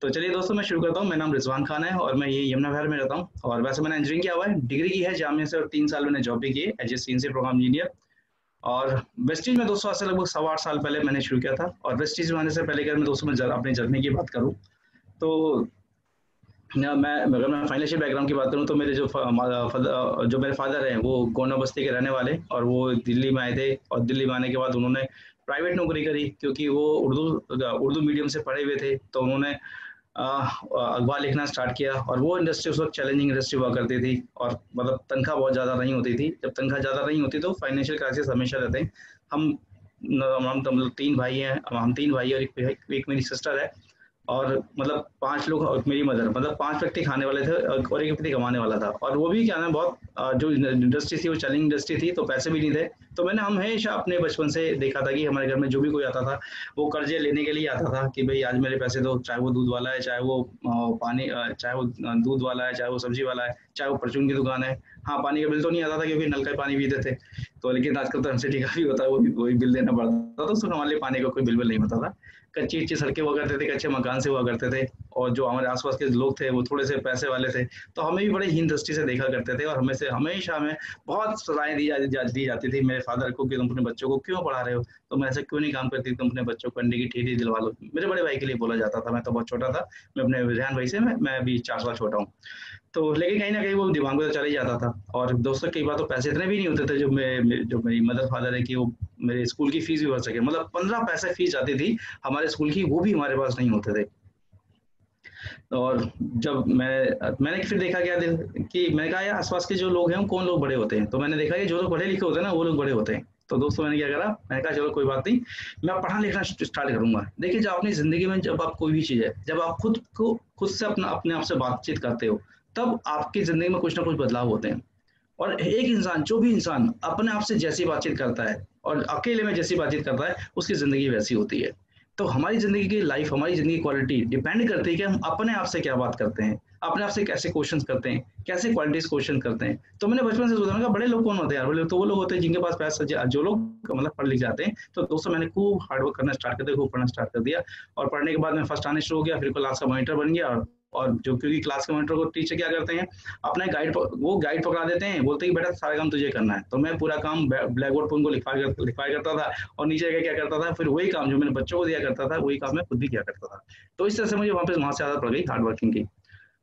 तो चलिए दोस्तों, मैं शुरू करता हूँ। मेरा नाम रिजवान खान है और मैं ये यमुना विहार में रहता हूँ। और वैसे मैंने इंजीनियरिंग किया हुआ है, डिग्री की है जामिया से, और 3 साल मैंने जॉब भी की है as a CNC program engineer. और वेस्टीज में दोस्तों आज से लगभग 8.25 साल पहले मैंने शुरू किया था। और वेस्टीज में आने से पहले अगर मैं दोस्तों मैं अपनी जर्नी की बात करूँ तो मैं अगर मैं फाइनेंशियल बैकग्राउंड की बात करूँ तो मेरे जो मेरे फादर हैं वो गोंडा बस्ती के रहने वाले, और वो दिल्ली में आए थे। और दिल्ली में आने के बाद उन्होंने प्राइवेट नौकरी करी, क्योंकि वो उर्दू मीडियम से पढ़े हुए थे। तो उन्होंने अखबार लिखना स्टार्ट किया, और वो इंडस्ट्री उस वक्त चैलेंजिंग इंडस्ट्री हुआ करती थी, और मतलब तनख्वाह बहुत ज़्यादा नहीं होती थी। जब तनख्वाह ज़्यादा नहीं होती तो फाइनेंशियल क्राइसिस हमेशा रहते हैं। हम हम तो मतलब 3 भाई हैं, हम 3 भाई और एक मेरी सिस्टर है। और मतलब 5 लोग, और मेरी मदर, मतलब 5 व्यक्ति खाने वाले थे और एक व्यक्ति कमाने वाला था। और वो भी क्या नाम बहुत जो इंडस्ट्री थी वो चैलेंजिंग इंडस्ट्री थी, तो पैसे भी नहीं थे। तो मैंने हमेशा अपने बचपन से देखा था कि हमारे घर में जो भी कोई आता था वो कर्जे लेने के लिए आता था कि भाई आज मेरे पैसे दो, चाहे वो दूध वाला है, चाहे वो चाहे वो दूध वाला है, चाहे वो सब्जी वाला है, चाहे वो परचून की दुकान है। हाँ, पानी का बिल तो नहीं आता था क्योंकि नल का पानी पीते थे। तो लेकिन आजकल तो हमसे काफी होता है, वही बिल देना पड़ता था। तो उसमें हमारे लिए पानी का कोई बिल नहीं होता था। कच्ची अच्छी सड़कें हुआ करते थे, कच्चे मकान से हुआ करते थे। और जो हमारे आसपास के लोग थे वो थोड़े से पैसे वाले थे, तो हमें भी बड़े हीन दृष्टि से देखा करते थे। और हमेशा हमें बहुत सलाहें दी जाती थी मेरे फादर को कि तुम अपने बच्चों को क्यों पढ़ा रहे हो, तुम ऐसे क्यों नहीं काम करती, तुम अपने बच्चों को अंडे की ठेली दिलवा लो। मेरे बड़े भाई के लिए बोला जाता था, मैं तो बहुत छोटा था। मैं अपने रेहान भाई से मैं अभी 4 साल छोटा हूँ। तो लेकिन कहीं न कहीं वो दिमाग में तो चला ही जाता था। और दोस्तों कई बार तो पैसे इतने भी नहीं होते थे जो मेरी मदर फादर है कि वो मेरे स्कूल की फीस भी भर सके। मतलब 15 पैसे फीस जाती थी हमारे स्कूल की, वो भी हमारे पास नहीं होते थे। और जब मैंने फिर देखा क्या कि मैंने कहा यार आसपास के जो लोग हैं वो कौन लोग बड़े होते हैं। तो मैंने देखा कि जो लोग पढ़े लिखे होते हैं ना वो लोग बड़े होते हैं। तो दोस्तों मैंने क्या करा, मैंने कहा चलो कोई बात नहीं, मैं पढ़ना लिखना स्टार्ट करूंगा। देखिए जब अपनी जिंदगी में जब आप कोई भी चीज है, जब आप खुद से अपने आप से बातचीत करते हो, तब आपकी जिंदगी में कुछ ना कुछ बदलाव होते हैं। और एक इंसान, जो भी इंसान अपने आप से जैसी बातचीत करता है और अकेले में जैसी बातचीत करता है, उसकी ज़िंदगी वैसी होती है। तो हमारी ज़िंदगी की लाइफ, हमारी ज़िंदगी की क्वालिटी डिपेंड करती है कि हम अपने आप से क्या बात करते हैं, अपने आप से कैसे क्वेश्चंस करते हैं, कैसे क्वालिटीज़ क्वेश्चन करते हैं। तो मैंने बचपन से सोचा, मैंने कहा बड़े लोग कौन होते हैं यार, बड़े लोग तो वो लोग होते हैं जिनके पास पैसा, जो लोग मतलब पढ़ लिख जाते हैं। तो दोस्तों मैंने खूब हार्ड वर्क करना स्टार्ट कर दिया, खूब पढ़ना स्टार्ट कर दिया। और पढ़ने के बाद मैं फर्स्ट आने शुरू हो गया, फिर क्लास का मॉनिटर बन गया। और जो क्योंकि क्लास के मॉनिटर को टीचर क्या करते हैं, अपना वो गाइड पकड़ा देते हैं, बोलते हैं कि बेटा सारा काम तुझे करना है। तो मैं पूरा काम ब्लैक बोर्ड पर उनको लिखवाया करता था, और नीचे क्या करता था, फिर वही काम जो मैंने बच्चों को दिया करता था वही काम मैं खुद भी किया करता था। तो इस तरह से मुझे वहाँ से आदत पड़ गई हार्ड वर्किंग की,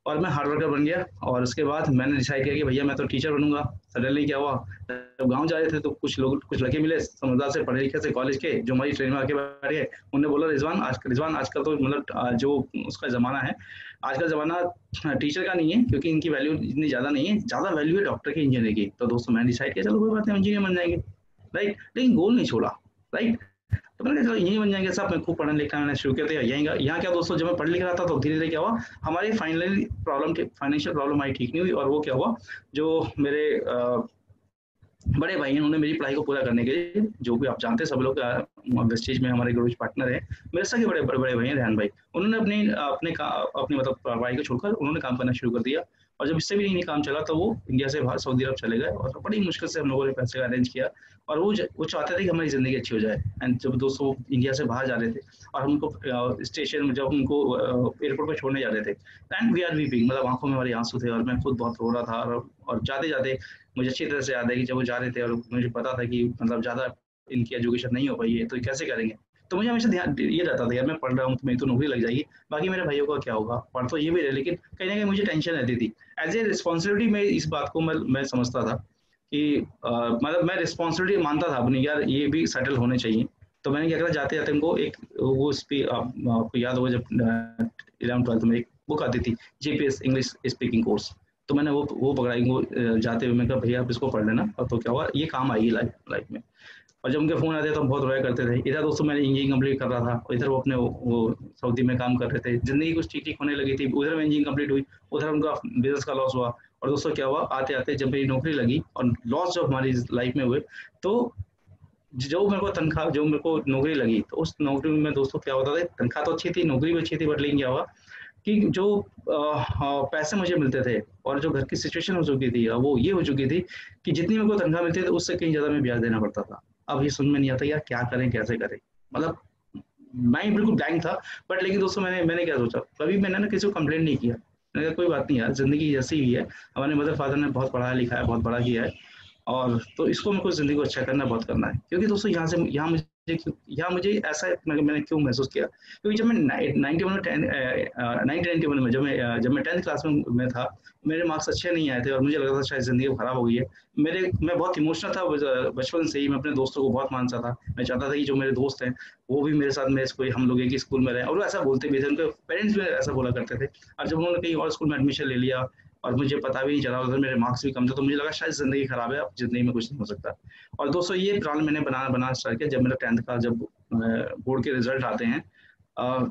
और मैं हार्ड वर्कर बन गया। और उसके बाद मैंने डिसाइड किया कि भैया मैं तो टीचर बनूंगा। सडनली क्या हुआ, जब गांव जा रहे थे तो कुछ लड़के मिले समझदार से, पढ़े लिखे से कॉलेज के, जो हमारी ट्रेन में आके बैठ गए। उन्होंने बोला रिजवान आजकल तो मतलब जो उसका ज़माना है, आज का ज़माना टीचर का नहीं है, क्योंकि इनकी वैल्यू इतनी ज़्यादा नहीं है, ज़्यादा वैल्यू है डॉक्टर की, इंजीनियर की। तो दोस्तों मैंने डिसाइड किया चलो कोई बात नहीं, इंजीनियर बन जाएंगे। राइट, लेकिन गोल नहीं छोड़ा। राइट, तो मैंने कहा यहीं बन जाएंगे सब। मैं खूब पढ़ना लिखना मैंने शुरू किया था यहीं यहाँ क्या दोस्तों, जब मैं पढ़ लिख रहा था तो धीरे धीरे क्या हुआ, हमारी फाइनेंशियल प्रॉब्लम हमारी ठीक नहीं हुई। और वो क्या हुआ, जो मेरे बड़े भाई हैं, उन्होंने मेरी पढ़ाई को पूरा करने के लिए, जो भी आप जानते हैं सब लोग वेस्टेज में हमारे ग्रोज पार्टनर है, मेरे सगे बड़े बड़े बड़े भाई हैं रेहान भाई। उन्होंने अपनी मतलब पढ़ाई को छोड़कर उन्होंने काम करना शुरू कर दिया। और जब इससे भी नहीं काम चला तो वो इंडिया से बाहर सऊदी अरब चले गए, और बड़ी मुश्किल से हम लोगों ने पैसे अरेंज किया। और वो चाहते थे कि हमारी ज़िंदगी अच्छी हो जाए। एंड जब दोस्तों इंडिया से बाहर जा रहे थे और हम उनको स्टेशन में, जब उनको एयरपोर्ट पर छोड़ने जा रहे थे, एंड वी आर वीपिंग, मतलब आंखों में हमारे आंसू थे, और मैं खुद बहुत रो रहा था। और जाते जाते मुझे अच्छी तरह से याद है कि जब वो जा रहे थे और मुझे पता था कि मतलब ज़्यादा इनकी एजुकेशन नहीं हो पाई है तो ये कैसे करेंगे। तो मुझे हमेशा ध्यान ये रहता था यार, मैं पढ़ रहा हूँ तो मेरी तो नौकरी लग जाएगी, बाकी मेरे भाइयों का क्या होगा। पढ़ तो ये भी रहे, लेकिन कहीं ना कहीं मुझे टेंशन रहती थी। एज ए रिस्पॉन्सिबिलिटी में इस बात को मैं समझता था कि मतलब मैं रिस्पॉन्सिबिलिटी मानता था अपनी, यार ये भी सेटल होने चाहिए। तो मैंने क्या करा, जाते जाते उनको एक वो आपको याद होगा जब 11th 12th में एक बुक आती थी, जीपीएस इंग्लिश स्पीकिंग कोर्स। तो मैंने वो पकड़ाई, वो जाते हुए मैं कहा भैया आप इसको पढ़ लेना। और तो क्या हुआ, ये काम आएगी लाइफ में। और जब उनके फ़ोन आते तो हम बहुत रोया करते थे। इधर दोस्तों मैंने इंजीनियरिंग कंप्लीट कर रहा था, और इधर वो अपने वो सऊदी में काम कर रहे थे। ज़िंदगी कुछ ठीक-ठीक होने लगी थी। उधर में इंजीनियरिंग कंप्लीट हुई, उधर उनका बिज़नेस का लॉस हुआ। और दोस्तों क्या हुआ, आते-आते जब मेरी नौकरी लगी और लॉस जब हमारी लाइफ में हुए, तो जो मेरे को नौकरी लगी, तो उस नौकरी में दोस्तों क्या होता था, तनख्वाह तो अच्छी थी, नौकरी भी अच्छी थी, बट लेकिन क्या हुआ कि जो पैसे मुझे मिलते थे और जो घर की सिचुएशन हो चुकी थी, वो ये हो चुकी थी कि जितनी मेरे को तनख्वाह मिलती थी उससे कहीं ज़्यादा मैं ब्याज देना पड़ता था। अब ये समझ में नहीं आता यार क्या करें, कैसे करें? मतलब मैं बिल्कुल ब्लैंक था। बट लेकिन दोस्तों मैंने मैंने क्या सोचा, कभी मैंने ना किसी को कंप्लेंट नहीं किया। मैंने कहा कोई बात नहीं यार, ज़िंदगी जैसी ही है। हमारे मदर फादर ने बहुत पढ़ाया लिखा है, बहुत बड़ा किया है, और तो इसको मेरे को ज़िंदगी को अच्छा करना है, बहुत करना है। क्योंकि दोस्तों यहाँ मुझे ऐसा मैंने क्यों महसूस किया, क्योंकि जब मैं 91 में 1991 में जब मैं 10th क्लास में था, मेरे मार्क्स अच्छे नहीं आए थे और मुझे लगा था शायद ज़िंदगी खराब हो गई है। मैं बहुत इमोशनल था बचपन से ही। मैं अपने दोस्तों को बहुत मानता था। मैं चाहता था कि जो मेरे दोस्त हैं वो भी मेरे साथ में कोई हम लोग एक ही स्कूल में रहे, और वो ऐसा बोलते भी थे, उनके पेरेंट्स भी ऐसा बोला करते थे। और जब उन्होंने कहीं और स्कूल में एडमिशन ले लिया और मुझे पता भी नहीं चला, उधर मेरे मार्क्स भी कम थे, तो मुझे लगा शायद ज़िंदगी खराब है, अब ज़िंदगी में कुछ नहीं हो सकता। और दोस्तों ये प्लान मैंने बनाना स्टार्ट किया जब मेरा 10th का जब बोर्ड के रिजल्ट आते हैं, अ,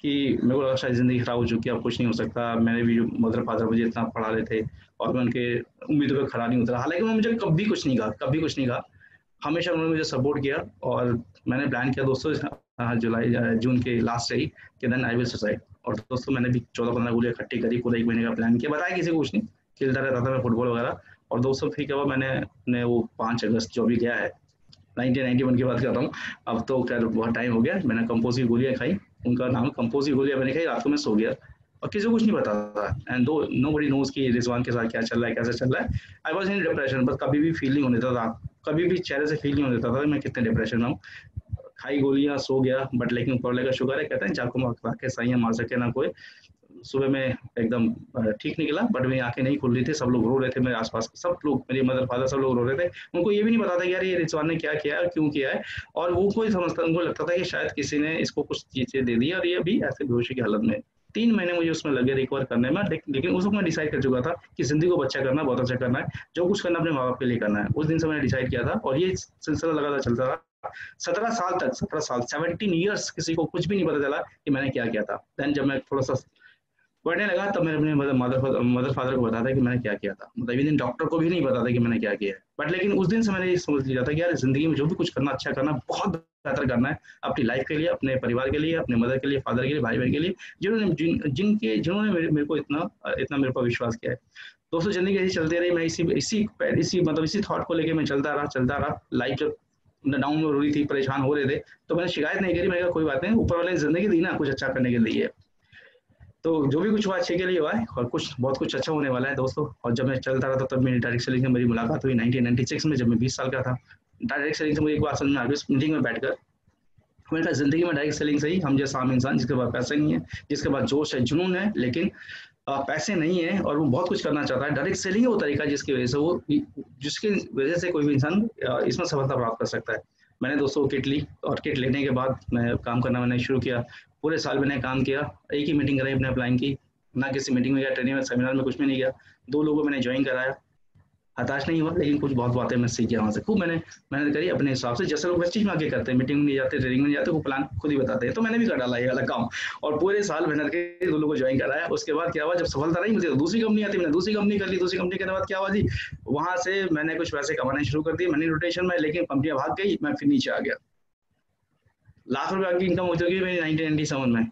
कि मेरे को लगा शायद ज़िंदगी खराब हो चुकी है, अब कुछ नहीं हो सकता। मेरे भी मदर फादर मुझे इतना पढ़ा रहे थे और मैं उनके उम्मीदों पे खरा नहीं उतरा। हालाँकि उन्होंने मुझे कभी कुछ नहीं कहा, कभी कुछ नहीं कहा। हमेशा उन्होंने मुझे सपोर्ट किया, और मैंने प्लान किया दोस्तों जून के लास्ट से ही कि देन आई विल सुसाइड। और दोस्तों मैंने भी 14-15 गोलियाँ इकट्ठी करी, पूरा 1 महीने का प्लान किया, बताया किसी को कुछ नहीं, खेलता रहता था मैं फुटबॉल वगैरह। और दोस्तों फिर क्या हुआ, मैंने वो 5 अगस्त जो भी गया है, 1991 की बात कर रहा हूँ, अब तो खैर बहुत टाइम हो गया। मैंने कंपोज की गोलियाँ खाई, उनका नाम कंपोज की गोलियाँ मैंने खाई, रात को मैं सो गया और किसी को कुछ नहीं पता था। एंड दो नोबडी नोज कि रिजवान के साथ क्या चल रहा है, कैसे चल रहा है। आई वाज इन डिप्रेशन, बस कभी भी फील नहीं होने देता था, कभी भी चेहरे से फील नहीं होने देता था मैं कितने डिप्रेशन में हूँ। खाई गोलियाँ, सो गया, बट लेकिन ऊपर वाले का शुक्र है, कहते हैं जाको मार के साइयाँ मार सके ना कोई। सुबह में एकदम ठीक निकला, बट मेरी आंखें नहीं खुल रही थी, सब लोग रो रहे थे मेरे आसपास, सब लोग, मेरे मदर फादर सब लोग रो रहे थे। उनको ये भी नहीं पता था कि यार ये रिजवान ने क्या किया है, क्यों किया है। और वो कोई समझता, उनको लगता था कि शायद किसी ने इसको कुछ चीजें दे दी और ये अभी ऐसे बेहोशी की हालत में। 3 महीने मुझे उसमें लगे रिकवर करने में, लेकिन उस वक्त मैं डिसाइड कर चुका था कि जिंदगी को अच्छा करना, बहुत अच्छा करना है, जो कुछ करना अपने माँ बाप के लिए करना है। उस दिन से मैंने डिसाइड किया था, और ये सिलसिला लगातार चलता रहा 17 साल तक। 17 साल, 17 ईयर्स किसी को कुछ भी नहीं पता चला कि मैंने क्या किया था। देन जब मैं थोड़ा सा बढ़ने लगा, तब मैंने अपने मदर फादर को बताया था कि मैंने क्या किया था। मतलब इवन डॉक्टर को भी नहीं पता था कि मैंने क्या किया है। बट लेकिन उस दिन से मैंने ये समझ लिया था कि यार जिंदगी में जो भी कुछ करना, अच्छा करना, बहुत बेहतर करना है अपनी लाइफ के लिए, अपने परिवार के लिए, अपने मदर के लिए, फादर के लिए, भाई बहन के लिए, जिन्होंने मेरे को इतना मेरे पर विश्वास किया है। दोस्तों जिंदगी ऐसी चलती रही, मैं इसी थॉट को लेकर मैं चलता रहा। लाइफ जब डाउन हो रही थी, परेशान हो रहे थे, तो मैंने शिकायत नहीं करी। मैंने कहा कोई बात नहीं, ऊपर वाले ने जिंदगी दी ना कुछ अच्छा करने के लिए। तो जो भी कुछ हुआ अच्छे के लिए हुआ है, और कुछ बहुत कुछ अच्छा होने वाला है दोस्तों। और जब मैं चलता रहा था, तब मेरी डायरेक्ट सेलिंग से मेरी मुलाकात हुई 1996 में, जब मैं 20 साल का था। डायरेक्ट सेलिंग से मुझे एक बात समझ में आ गई उस मीटिंग में बैठकर। मैंने कहा जिंदगी में डायरेक्ट सेलिंग से ही हम जैसा आम इंसान, जिसके पास पैसा नहीं है, जिसके पास जोश है, जुनून है, लेकिन पैसे नहीं है, और वो बहुत कुछ करना चाहता है, डायरेक्ट सेलिंग है वो तरीका जिसकी वजह से वो जिसकी वजह से कोई भी इंसान इसमें सफलता प्राप्त कर सकता है। मैंने दोस्तों किट ली, और किट लेने के बाद मैं काम करना मैंने शुरू किया। पूरे साल मैंने काम किया, एक ही मीटिंग कराई अपने अप्लाइंग की, ना किसी मीटिंग में गया, ट्रेनिंग में, सेमिनार में कुछ भी नहीं गया। 2 लोगों को मैंने ज्वाइन कराया, हताश नहीं हुआ, लेकिन कुछ बहुत बातें मैं सीख गया वहाँ से। खूब मैंने मेहनत करी अपने हिसाब से, जैसे लोग वेस्टिज में आगे करते हैं, मीटिंग में नहीं जाते, ट्रेनिंग में नहीं जाते, वो प्लान खुद ही बताते हैं, तो मैंने भी कर डाला ये वाला काम। और पूरे साल मेहनत करके 2 लोगों को ज्वाइन कराया। उसके बाद क्या हुआ, जब सफलता नहीं मुझे, तो दूसरी कंपनी आती, मैंने दूसरी कंपनी कर ली। दूसरी कंपनी करने के बाद क्या हुआ जी, वहाँ से मैंने कुछ पैसे कमाने शुरू कर दिए मनी रोटेशन में, लेकिन कंपनियां भाग गई, मैं फिर नीचे आ गया। लाख रुपए की इनकम हो चुकी है मेरी 1997 में।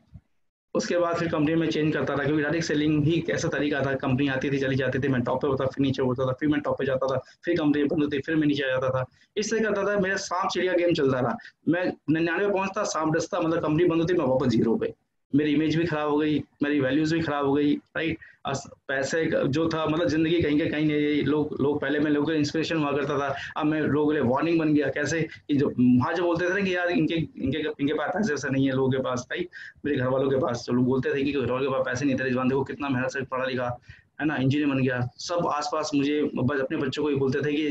उसके बाद फिर कंपनी में चेंज करता रहा, क्योंकि डायरेक्ट सेलिंग ही ऐसा तरीका था, कंपनी आती थी चली जाती थी, मैं टॉप पे होता, फिर नीचे होता था, फिर मैं टॉप पे जाता था, फिर कंपनी बंद होती, फिर मैं नीचे आ जाता था। इस तरह करता था, मेरा सांप चिड़िया गेम चलता रहा। मैं 99 पहुंचता, सांप डसता, मतलब कंपनी बंद होती, मैं वापस 0 पे। मेरी इमेज भी खराब हो गई, मेरी वैल्यूज भी खराब हो गई, राइट। पैसे जो था, मतलब जिंदगी कहीं के कहीं नहीं। लोग पहले मैं लोगों का इंस्पिरेशन हुआ करता था, अब मैं लोगों के लिए वार्निंग बन गया। कैसे कि जो वहाँ जो बोलते थे ना कि यार इनके इनके इनके पास पैसे वैसे नहीं है, लोगों के पास, राइट। मेरे घर वालों के पास जो लोग बोलते थे कि घर वालों के पास पैसे नहीं थे, रिजवान देखो कितना मेहनत से पढ़ा लिखा है ना, इंजीनियर बन गया। सब आसपास मुझे बस अपने बच्चों को ही बोलते थे कि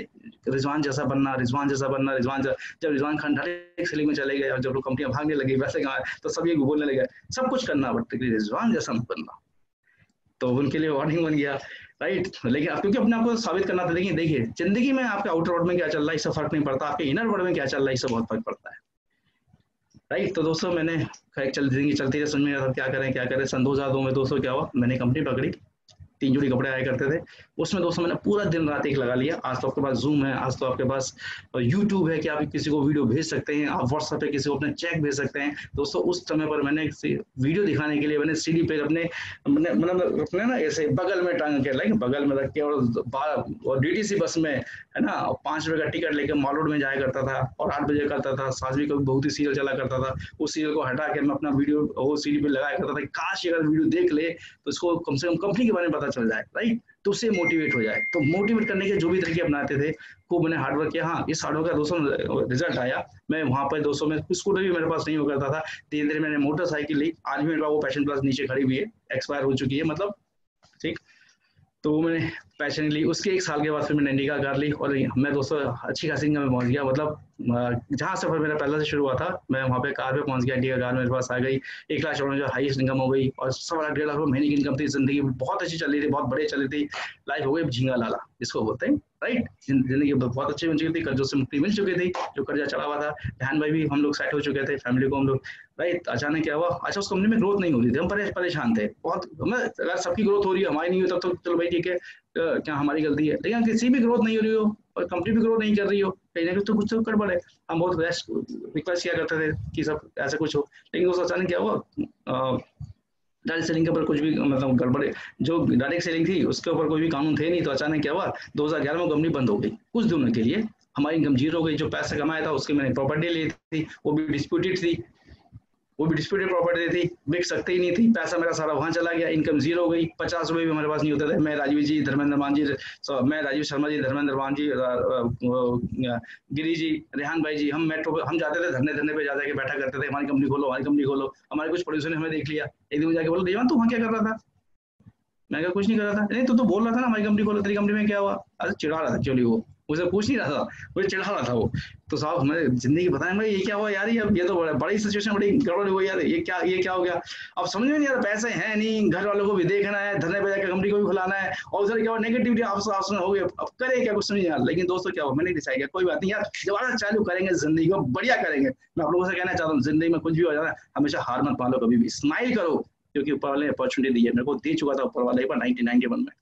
रिजवान जैसा बनना, रिजवान जैसा बनना, जब रिजवान खान डायरेक्ट सेलिंग में चले गए और जब लोग कंपनियां भागने लगी, वैसे कहा, तो सब ये बोलने लगे सब कुछ करना, बट रिजवान जैसा मत बनना। तो उनके लिए वार्निंग बन गया, राइट। लेकिन आप क्योंकि अपने आप को साबित करना था। लेकिन देखिए जिंदगी में आपके आउटर वर्ल्ड में क्या चल रहा है इससे फर्क नहीं पड़ता, आपके इनर वर्ल्ड में क्या चल रहा है इससे बहुत फर्क पड़ता है, राइट। तो दोस्तों मैंने जिंदगी चलती है, समझ में आता क्या करें क्या करें। सन 2002 में दोस्तों क्या हुआ, मैंने कंपनी पकड़ी, 3 जोड़ी कपड़े आया करते थे, उसमें दोस्तों मैंने पूरा दिन रात एक लगा लिया। आज तो आपके पास जूम है, आज तो आपके पास यूट्यूब है कि आप किसी को वीडियो भेज सकते हैं, आप व्हाट्सएप पे किसी को अपने चेक भेज सकते हैं। दोस्तों उस समय पर मैंने वीडियो दिखाने के लिए मैंने सीडी पे अपने मतलब अपने ना ऐसे बगल में टांग के, लाइक बगल में रख के, और डीटीसी बस में है ना 5 रुपए का टिकट लेके मॉल रोड में जाया करता था और 8 बजे करता था। सासवी का बहुत ही सीरियल चला करता था, उस सीरियल को हटा के मैं अपना वीडियो वो सीडी पे लगाया करता था। काश अगर वीडियो देख ले तो इसको कम से कम कंपनी के बारे में पता चल जाए, राइट, तो उससे मोटिवेट हो जाए। तो मोटिवेट करने के जो भी तरीके अपनाते थे, खूब मैंने हार्डवर्क किया। हाँ, इस हार्डवर्क का दोस्तों रिजल्ट आया। मैं वहाँ पर दोस्तों में स्कूटर भी मेरे पास नहीं हो करता था, धीरे धीरे मैंने मोटरसाइकिल ली। आज भी मेरे पास वो पैशन प्लस नीचे खड़ी हुई है, एक्सपायर हो चुकी है मतलब, ठीक। तो वो मैंने पैशन ली, उसके 1 साल के बाद फिर मैंने इंडिका कार ली और मैं दोस्तों अच्छी खासी इनकम में पहुंच गया। मतलब जहाँ सफर मेरा पहले से शुरू हुआ था, मैं वहाँ पे कार पे पहुंच गया। इंडिका कार मेरे पास आ गई, 1,54,000 हाईएस्ट इनकम हो गई और 1.25 लाख महीने की इनकम थी। जिंदगी बहुत अच्छी चल रही थी, बहुत बढ़िया चल रही थी। लाइफ हो गई झींगा लाला जिसको बोलते हैं, राइट। जिंदगी बहुत अच्छी बन चुकी थी, कर्जों से मुक्ति मिल चुकी थी, जो कर्जा चढ़ा हुआ था। ध्यान भाई भी हम लोग सेट हो चुके थे, फैमिली को हम लोग, राइट। अचानक क्या हुआ, अच्छा उस कंपनी में ग्रोथ नहीं हो रही थी, हम परेशान थे बहुत। अगर सबकी ग्रोथ हो रही है, हमारी नहीं हुई, तब तो चलो भाई ठीक है, क्या हमारी गलती है। लेकिन किसी भी ग्रोथ नहीं हो रही हो और कंपनी भी ग्रो नहीं कर रही हो, कहीं ना कहीं तो कुछ तो गड़बड़ है। हम बहुत रिक्वेस्ट किया करते थे कि सब ऐसा कुछ हो, लेकिन दोस्तों अचानक क्या हुआ, डायरेक्ट सेलिंग के ऊपर कुछ भी मतलब गड़बड़, जो डायरेक्ट सेलिंग थी उसके ऊपर कोई भी कानून थे नहीं। तो अचानक क्या हुआ, 2011 में कंपनी बंद हो गई। कुछ दिनों के लिए हमारी इनकम जीरो हो गई। जो पैसा कमाया था उसकी मैंने प्रॉपर्टी ली थी, वो भी डिस्प्यूटेड थी, वो भी डिस्प्यूटेड प्रॉपर्टी थी, बिक सकती ही नहीं थी। पैसा मेरा सारा वहां चला गया, इनकम जीरो हो गई। 50 रुपए भी हमारे पास नहीं होते थे। मैं राजीव जी, धर्मेंद्र मान जी, मैं राजीव शर्मा जी, धर्मेंद्र मान जी, गिरी जी, रेहान भाई जी, हम मेट्रो पे हम जाते थे, धरने धरने पे जा के बैठा करते थे, हमारी कंपनी खोलो, हमारी कंपनी खोलो। हमारे कुछ प्रोड्यूसर ने हमें देख लिया, एक दिन जाके बोला, देवान तू वहाँ क्या कर रहा था? मैं कुछ नहीं कर रहा था। नहीं तो बोल रहा था ना हमारी कंपनी खोलो, तेरी कंपनी में क्या हुआ? अरे चिढ़ा रहा था, चलिए वो मुझे पूछ नहीं रहा था, मुझे चिढ़ा रहा था वो। तो साहब हमारे जिंदगी बताएं भाई, ये क्या हुआ यार, ये तो बड़ी सिचुएशन, बड़ी गड़बड़ हुई यार, ये क्या हो गया? अब समझ में नहीं यार, पैसे हैं नहीं, घर वालों को भी देखना है, धरने पे जाकर कंपनी को भी खुलाना है, और उधर क्या नेगेटिविटी आपस में हो गई। अब करे क्या, कुछ समझ यार। लेकिन दोस्तों क्या हुआ, मैंने डिसाइड किया कोई बात नहीं यार, दोबारा चालू करेंगे, जिंदगी को बढ़िया करेंगे। मैं आप लोगों से कहना चाहता हूँ, जिंदगी में कुछ भी हो जाता है, हमेशा हार मत मान लो, कभी भी स्माइल करो, क्योंकि ऊपर वाले अपॉर्चुनिटी दी है, मेरे को दे चुका था ऊपर वाले पर 1991 में।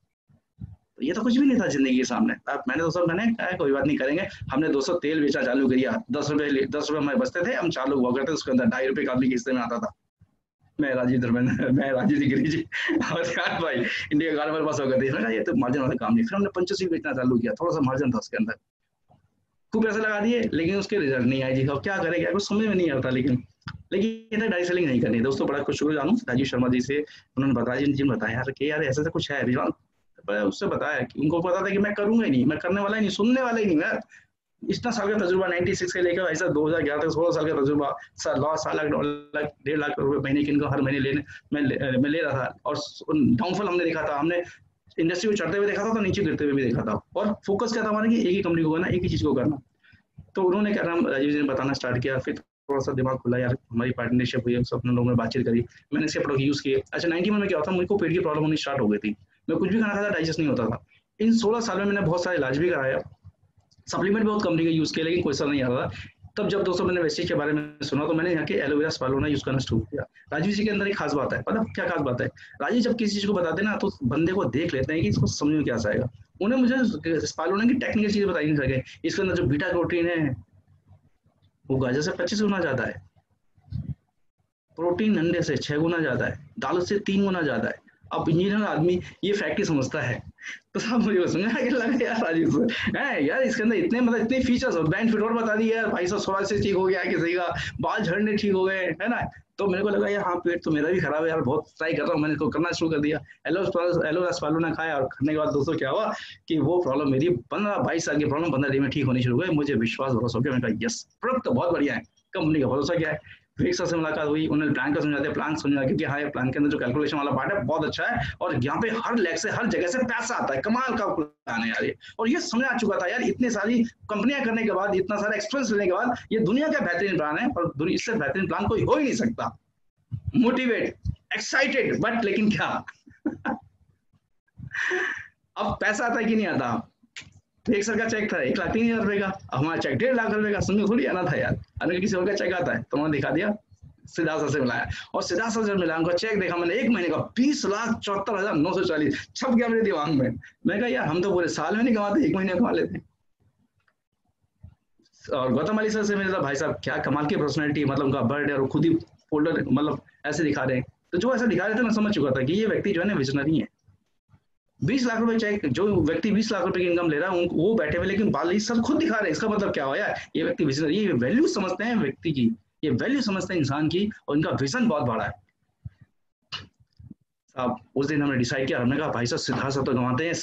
तो ये तो कुछ भी नहीं था जिंदगी के सामने। अब मैंने दोस्तों मैंने कहा कोई बात नहीं करेंगे। हमने दोस्तों तेल बेचा चालू किया, 10 रुपए हमारे बचते थे, हम 4 लोग हुआ करते, उसके अंदर 2.5 रुपए का आदमी किस्ते में आता था। मैं राजीव धर्मेंद्र, मैं राजीव जी गिरी जी और यार भाई, इंडिया कार हमारे पास हो गए थे। ये तो मार्जिन वाला काम नहीं। फिर हमने पंचसी बेचना चालू किया, थोड़ा सा मार्जिन था उसके अंदर, खूब पैसे लगा दिए, लेकिन उसके रिजल्ट नहीं आए जी। अब क्या करें, क्या कुछ समझ में नहीं आता। लेकिन डायरेक्ट सेलिंग नहीं करनी। दोस्तों बड़ा कुछ शुरू जानूँ राजीव शर्मा जी से, उन्होंने बताया जी बताया यार कि यार ऐसा कुछ है रिजवान, उससे बताया कि उनको पता था कि मैं करूंगा ही नहीं, मैं करने वाला ही नहीं, सुनने वाला ही नहीं। मैं इतना साल का तजुर्बा 96 से लेकर ऐसा 2011 तक 16 साल का तजुर्बा, साल लाख 1.5 लाख रुपए महीने की इनकम हर महीने लेने मैं ले रहा था। और डाउनफॉल हमने देखा था, हमने इंडस्ट्री को चढ़ते हुए देखा था तो नीचे गिरते हुए भी देखा था। और फोकस क्या था हमारा कि एक ही कंपनी को करना, एक ही चीज को करना। तो उन्होंने क्या नाम राजीव जी ने बताना स्टार्ट किया, फिर थोड़ा सा दिमाग खुला यार, हमारी पार्टनरशिप हुई, सब अपने लोगों ने बातचीत करी, मैंने इसके प्रोडक्ट यूज किए। अच्छा 91 में क्या होता, मुझको पेट की प्रॉब्लम होनी स्टार्ट हो गई थी, मैं कुछ भी खाना खाता डाइजेस्ट नहीं होता था। इन 16 साल में मैंने बहुत सारे इलाज भी कराया, सप्लीमेंट बहुत कंपनी का यूज किया, लेकिन कोई असर नहीं आ रहा। तब जब दोस्तों मैंने वेस्टेज के बारे में सुना, तो मैंने यहाँ के एलोवेरा स्पालुना यूज करना शुरू किया। राजीव जी के अंदर एक खास बात है, पता क्या खास बात है, राजीव जब किसी चीज को बताते ना तो बंदे को देख लेते हैं कि इसको समझ में क्या आएगा। उन्हें मुझे स्पालुना की टेक्निकल चीजें बताई नहीं सके। इसके अंदर जो बीटा कैरोटीन है वो गाजर से 25 गुना ज्यादा है, प्रोटीन अंडे से 6 गुना ज्यादा है, दालों से 3 गुना ज्यादा है। अब इंजीनियर आदमी ये फैक्ट ही समझता है। तो साहब मुझे समझ आगे लगा यार राजीव सर है यार, इसके अंदर इतने मतलब इतने फीचर्स और बेनिफिट और बता दिए यार, भाई साहब सोरासिस ठीक हो गया, किसी का बाल झड़ने ठीक हो गए, है ना। तो मेरे को लगा यार हाँ, पेट तो मेरा भी खराब है यार, बहुत ट्राई कर रहा हूँ, मैंने इसको करना शुरू कर दिया। एलोवेरा स्पालुना खाया, और खाने के बाद दोस्तों क्या हुआ कि वो प्रॉब्लम मेरी 15-22 साल की प्रॉब्लम 15 दिन में ठीक होनी शुरू हो गई। मुझे विश्वास भरोसा हो गया, मैंने कहा यस प्रोडक्ट तो बहुत बढ़िया है, कंपनी का भरोसा क्या है। फिर से मुलाकात हुई, उन्होंने प्लान का समझाते, प्लान समझा, क्योंकि हाँ ये प्लान के अंदर जो कैलकुलेशन वाला पार्ट है बहुत अच्छा है, और यहाँ पे हर लेग से हर जगह से पैसा आता है, कमाल का प्लान है यार ये। और ये समझ आ चुका था यार, इतनी सारी कंपनियां करने के बाद, इतना सारा एक्सपीरियंस लेने के बाद, ये दुनिया का बेहतरीन प्लान है, और इससे बेहतरीन प्लान कोई हो ही नहीं सकता। मोटिवेट, एक्साइटेड, बट लेकिन क्या अब पैसा आता है कि नहीं आता। तो 1 साल का चेक था 1,03,000 रुपए का, हमारा चेक 1.5 लाख रुपए का, समझो थोड़ी आना था यार। अगर किसी और का चेक आता है तो उन्होंने दिखा दिया सिद्धार्थ सर से मिलाया, और सिद्धार्थ सर से मिलाया, उनका चेक देखा मैंने, 1 महीने का 20,74,940 छप गया मेरे दिमाग में। मैं कहा यार हम तो पूरे साल में नहीं कमाते, 1 महीने कमा लेते। और गौतम अली सर से मिला था, भाई साहब क्या कमाल की पर्सनैलिटी, मतलब उनका बर्थडे और खुद ही फोल्डर मतलब ऐसे दिखा रहे हैं। तो जो ऐसा दिखा रहे थे मैं समझ चुका था कि ये व्यक्ति जो है ना विजनरी है। 20 लाख रुपए चेक, जो व्यक्ति 20 लाख रुपए की इनकम ले रहा है वो बैठे हुए लेकिन बाल सब खुद दिखा रहे हैं, इसका मतलब क्या हुआ यार, ये व्यक्ति विजनरी, ये वैल्यू समझते हैं व्यक्ति की, ये वैल्यू समझते हैं इंसान की, और इनका विजन बहुत बड़ा है। अब उस दिन हमने डिसाइड किया, हमने कहा भाई साहब सिद्धार्थ सर तो कमाते हैं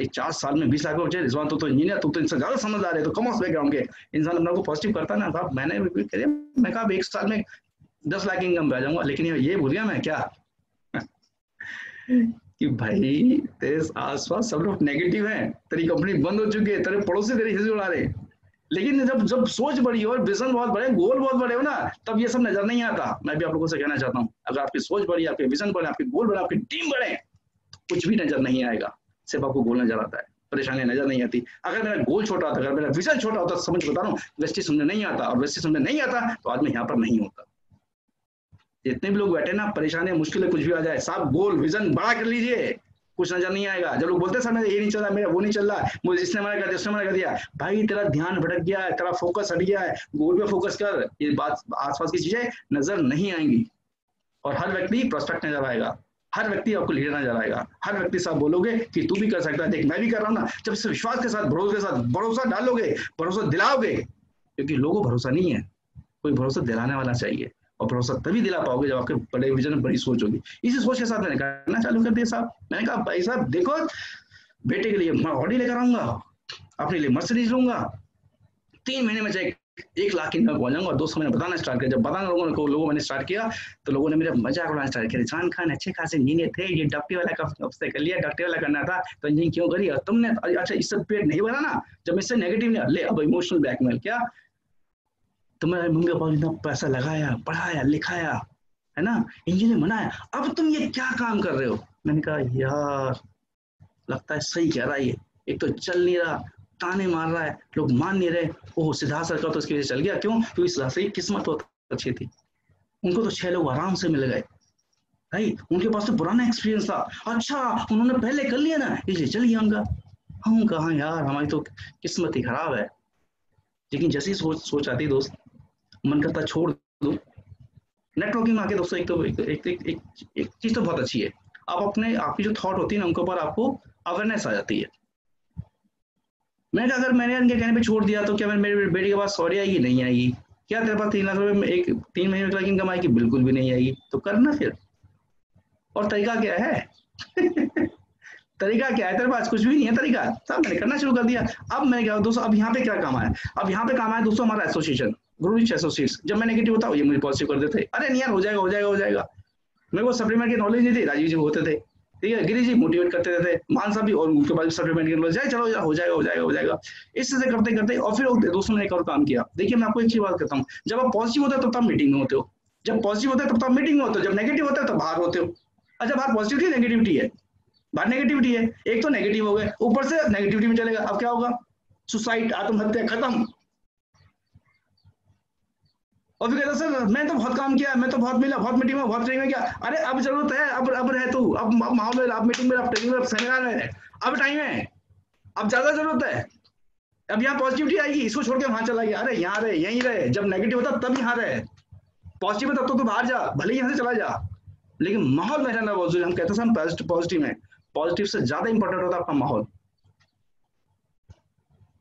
4 साल में 20 लाख रुपए, रिजवान तो इंजीनियर, तो इनसे ज्यादा समझदार है, तो कॉमर्स बैकग्राउंड के इंसान अपने को पॉजिटिव करता है ना। साहब मैंने मैं कहा 1 साल में 10 लाख इंकम पे आ जाऊंगा, लेकिन ये भूल गया मैं क्या कि भाई तेरे आसपास सब लोग नेगेटिव हैं, तेरी कंपनी बंद हो चुकी है, तेरे पड़ोसी तेरी हिस्से उड़ा रहे, लेकिन जब जब सोच बड़ी हो और विजन बहुत बड़े, गोल बहुत बड़े हो ना, तब ये सब नजर नहीं आता। मैं भी आप लोगों से कहना चाहता हूँ, अगर आपकी सोच बड़ी, आपके विजन बड़े, आपके गोल बड़े, आपकी टीम बड़े, कुछ भी नजर नहीं आएगा, सिर्फ आपको गोल नजर आता है, परेशानियां नजर नहीं आती। अगर मेरा गोल छोटा होता, अगर मेरा विजन छोटा होता, समझ बता रहा हूँ, वेस्टी समझ नहीं आता, और वेस्टी समझ नहीं आता तो आज मैं यहाँ पर नहीं होता। जितने भी लोग बैठे ना, परेशानियां मुश्किलें कुछ भी आ जाए, साहब गोल विजन बड़ा कर लीजिए, कुछ नजर नहीं आएगा। जब लोग बोलते हैं सर मेरा ये नहीं चल रहा, मेरा वो नहीं चल रहा, मुझे इसने मना कर दिया, उसने मना कर दिया, भाई तेरा ध्यान भटक गया है, तेरा फोकस हट गया है, गोल पे फोकस कर, ये बात आसपास की चीजें नजर नहीं आएंगी। और हर व्यक्ति प्रोस्पेक्ट नजर आएगा, हर व्यक्ति आपको लीडर नजर आएगा, हर व्यक्ति से आप बोलोगे कि तू भी कर सकता है, देख मैं भी कर रहा हूँ ना। जब इस विश्वास के साथ, भरोसा डालोगे, भरोसा दिलाओगे, क्योंकि लोगों को भरोसा नहीं है, कोई भरोसा दिलाने वाला चाहिए, और भरोसा तभी दिला पाओगे जब आपके बड़े विजन, बड़ी सोच होगी। इसी सोच के साथ मैंने करना चालू कर दिया साहब। मैंने कहा भाई साहब देखो, बेटे के लिए मैं ऑडी लेकर आऊंगा, अपने लिए मर्सिडीज लूंगा, 3 महीने में चाहे 1 लाख की इनकम पहुंच जाऊंगा। और दोस्तों मैंने बताना स्टार्ट किया, जब बताना लोगों मैंने स्टार्ट किया, तो लोगों ने मेरा मजाक उड़ाना स्टार्ट किया, रिजवान खान अच्छे खासे इंजीनियर थे, ये डॉक्टरी वाला कब से कर लिया, डॉक्टरी वाला करना था तो इंजीनियरिंग क्यों करी, और तुमने अच्छा इससे पेट नहीं भरा ना, जब इससे नेगेटिव नहीं ले, अब इमोशनल ब्लैकमेल क्या, तुम्हारे मम्मी पापा ने इतना पैसा लगाया, पढ़ाया लिखाया है ना, इंजीनियर बनाया, अब तुम ये क्या काम कर रहे हो। मैंने कहा यार लगता है सही कह रहा है ये, एक तो चल नहीं रहा, ताने मार रहा है, लोग मान नहीं रहे। ओह सिद्धार्थ सर का तो इसकी वजह से चल गया, क्यों, क्योंकि सिद्धार्थ सर की किस्मत बहुत अच्छी थी, उनको तो 6 लोग आराम से मिल गए भाई, उनके पास तो पुराना एक्सपीरियंस था, अच्छा उन्होंने पहले कर लिया ना इसलिए चल गया उनका। हम कहा यार हमारी तो किस्मत ही खराब है। लेकिन जैसी सोच आती दोस्त, मन करता छोड़ दो। नेटवर्किंग में आके दोस्तों एक तो एक चीज तो बहुत अच्छी है, आप अपने आपकी जो थॉट होती है ना उनके ऊपर आपको अवेयरनेस आ जाती है। मैंने कहा अगर मैंने उनके कहने पे छोड़ दिया तो क्या मेरे बेटी के पास सॉरी आएगी, नहीं आएगी। क्या तेरे पास 3 लाख रुपए में 3 महीने की इनकम आएगी, बिल्कुल भी नहीं आएगी। तो करना फिर, और तरीका क्या है तरीका क्या है, तेरे पास कुछ भी नहीं है तरीका, सब मैंने करना शुरू कर दिया। अब मैंने क्या दोस्तों, अब यहाँ पे क्या काम आया, अब यहाँ पे काम आया दोस्तों हमारा एसोसिएशन, गुरुरिच एसोसिएट्स। जब मैं नेगेटिव होता ये मुझे पॉजिटिव कर देते, अरे नहीं यार हो जाएगा हो जाएगा हो जाएगा। मेरे को सप्लीमेंट की नॉलेज नहीं थी, राजीव जी होते थे, ठीक है, गिरी जी मोटिवेट करते थे, मान साहब भी, और उनके बाद सप्लीमेंट की नॉलेज जाए, चलो यार हो जाएगा हो जाएगा हो जाएगा। इस तरह से करते करते और फिर दोस्तों ने एक और काम किया। देखिए मैं आपको एक चीज बात करता हूँ, जब आप पॉजिटिव होते हो तब आप मीटिंग में होते हो, जब पॉजिटिव होता है तब आप मीटिंग में होते हो, जब नेगेटिव होता है तब बाहर होते हो। अच्छा बाहर पॉजिटिविटी नेगेटिविटी है, बाहर नेगेटिविटी है, एक तो नेगेटिव हो गए, ऊपर से नेगेटिविटी में चलेगा, अब क्या होगा, सुसाइड, आत्महत्या, खत्म। और फिर कहता सर मैंने तो बहुत काम किया, मैं तो बहुत मिला, बहुत मीटिंग में, बहुत ट्रेनिंग में किया। अरे अब जरूरत है, अब रहे तू, अब माहौल में, अब मीटिंग में, अब ट्रेनिंग में, अब सेमिनार में, अब टाइम है, अब ज्यादा जरूरत है। अब यहाँ पॉजिटिविटी आएगी, इसको छोड़ के वहां चला गया, अरे यहाँ रहे, यहीं रहे, जब नेगेटिव होता तब यहाँ रहे, पॉजिटिव है तब तो बाहर जा, भले ही यहाँ से चला जा, लेकिन माहौल में रहना बहुत जरूरी। हम कहते हैं हम पॉजिटिव में, पॉजिटिव से ज्यादा इंपॉर्टेंट होता है आपका माहौल,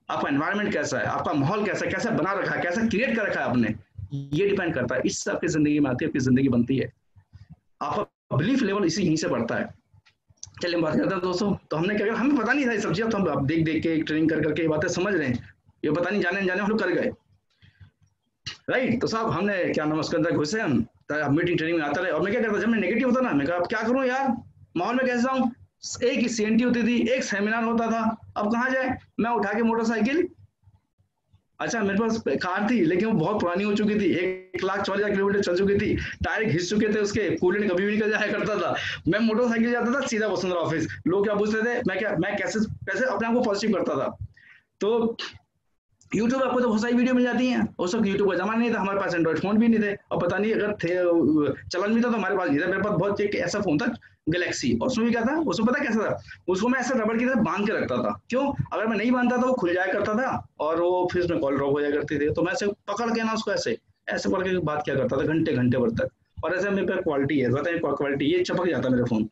आपका एनवायरनमेंट कैसा है, आपका माहौल कैसा है, कैसा बना रखा है, कैसा क्रिएट कर रखा है आपने, ये डिपेंड करता है। इससे आपकी जिंदगी में आती है, आपकी जिंदगी बनती है, आपका बिलीफ लेवल इसी यहीं से बढ़ता है। चलिए बात करते हैं दोस्तों, तो हमने क्या किया, हमें पता नहीं था ये सब चीज़, तो हम देख देख के ट्रेनिंग कर करके ये बातें समझ रहे हैं, ये पता नहीं जाने जाने हम लोग कर गए, राइट। तो साहब हमने क्या नमस्कार अंदर घुसे हम, मीटिंग ट्रेनिंग में आता रहे, और मैं क्या करता जब मैं नेगेटिव होता ना, मैं कहा अब क्या करूँ यार, माहौल में कैसे जाऊँ, एक ही CNT होती थी, एक सेमिनार होता था, अब कहाँ जाए, मैं उठा के मोटरसाइकिल, अच्छा मेरे पास कार थी लेकिन वो बहुत पुरानी हो चुकी थी, 1,40,000 किलोमीटर चल चुकी थी, टायर घिस चुके थे उसके, कूलेंट कभी भी निकल जाया करता था। मैं मोटरसाइकिल जाता था सीधा वसुंधरा ऑफिस, लोग क्या पूछते थे, मैं कैसे कैसे अपने आप को पॉजिटिव करता था। तो यूट्यूब आपको तो बहुत सारी वीडियो मिल जाती हैं। उस वक्त यूट्यूब का जमाना नहीं था, हमारे पास एंड्रॉइड फोन भी नहीं थे, और पता नहीं अगर थे चलन भी था तो हमारे पास नहीं था। मेरे पास बहुत एक ऐसा फोन था गैलेक्सी, और उसमें भी क्या था, उसमें पता कैसा था, उसको मैं ऐसा रबड़ की तरह बांध के रखता था। क्यों? अगर मैं नहीं बांधता था वो खुल जाया करता था और वो फिर उसमें कॉल ड्रॉप हो जाया करती थी। तो मैं ऐसे पकड़ के ना उसको ऐसे ऐसे पकड़ के बात क्या करता था घंटे घंटे भर तक। और ऐसे मेरे पे क्वालिटी है, बताइए क्वालिटी, ये चपक जाता मेरा फोन।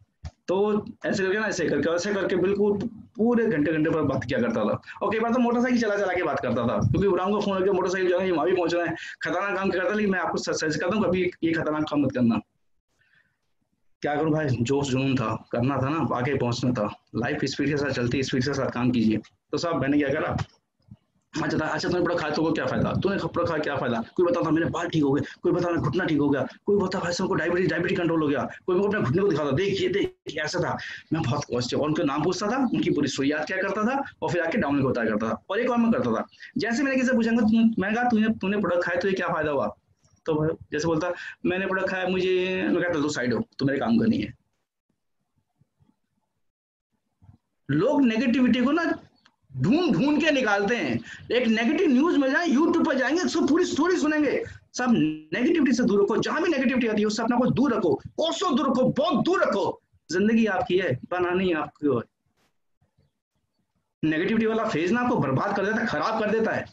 तो ऐसे करके ना, ऐसे करके बिल्कुल पूरे घंटे घंटे पर बात किया करता था। और कई बार तो मोटरसाइकिल चला चला के बात करता था, क्योंकि उड़ाऊंगा फोन करके मोटरसाइकिल जाएंगे वहां भी पहुंचना है, खतरनाक काम करता। लेकिन मैं आपको सजेस्ट करता हूँ कभी ये खतरनाक काम मत करना। क्या करूं भाई, जोश जुनून था, करना था ना, आगे पहुंचना था। लाइफ स्पीड के साथ चलती है, स्पीड के साथ काम कीजिए। तो साहब मैंने क्या करा, अच्छा अच्छा तूने बड़ा खाया तो क्या फायदा, तूने कपड़ा खाया क्या फायदा, कोई बताता मेरे बाल ठीक हो गए, कोई बता मेरा घुटना ठीक हो गया, कोई बता भाई सबको डायबिटीज डायबिटीज कंट्रोल हो गया, कोई अपने घुटने को दिखाता देखिए देखिए ऐसा था। मैं बहुत पॉजिटिव, और उनके नाम पूछता था, उनकी पूरी स्टोरी याद क्या करता था, और फिर आके डाउनलोड बताया करता था। और एक और मैं करता था, जैसे मैंने किसी से पूछा, मैंने कहा तूने तूने प्रोडक्ट खाया तो ये क्या फायदा हुआ, तो जैसे बोलता मैंने प्रोडक्ट खाया मुझे, मैं कहता तू साइड हो, तो मेरे काम करनी है। लोग नेगेटिविटी को ना ढूंढ ढूंढ के निकालते हैं। एक नेगेटिव न्यूज में जाए, यूट्यूब पर जाएंगे, सब पूरी स्टोरी सुनेंगे। सब नेगेटिविटी से दूर रखो, जहां भी नेगेटिविटी आती है उससे अपना को दूर रखो, कोसों दूर रखो, बहुत दूर रखो। जिंदगी आपकी है, बनानी आपकी है। नेगेटिविटी वाला फेज ना आपको बर्बाद कर देता है, खराब कर देता है।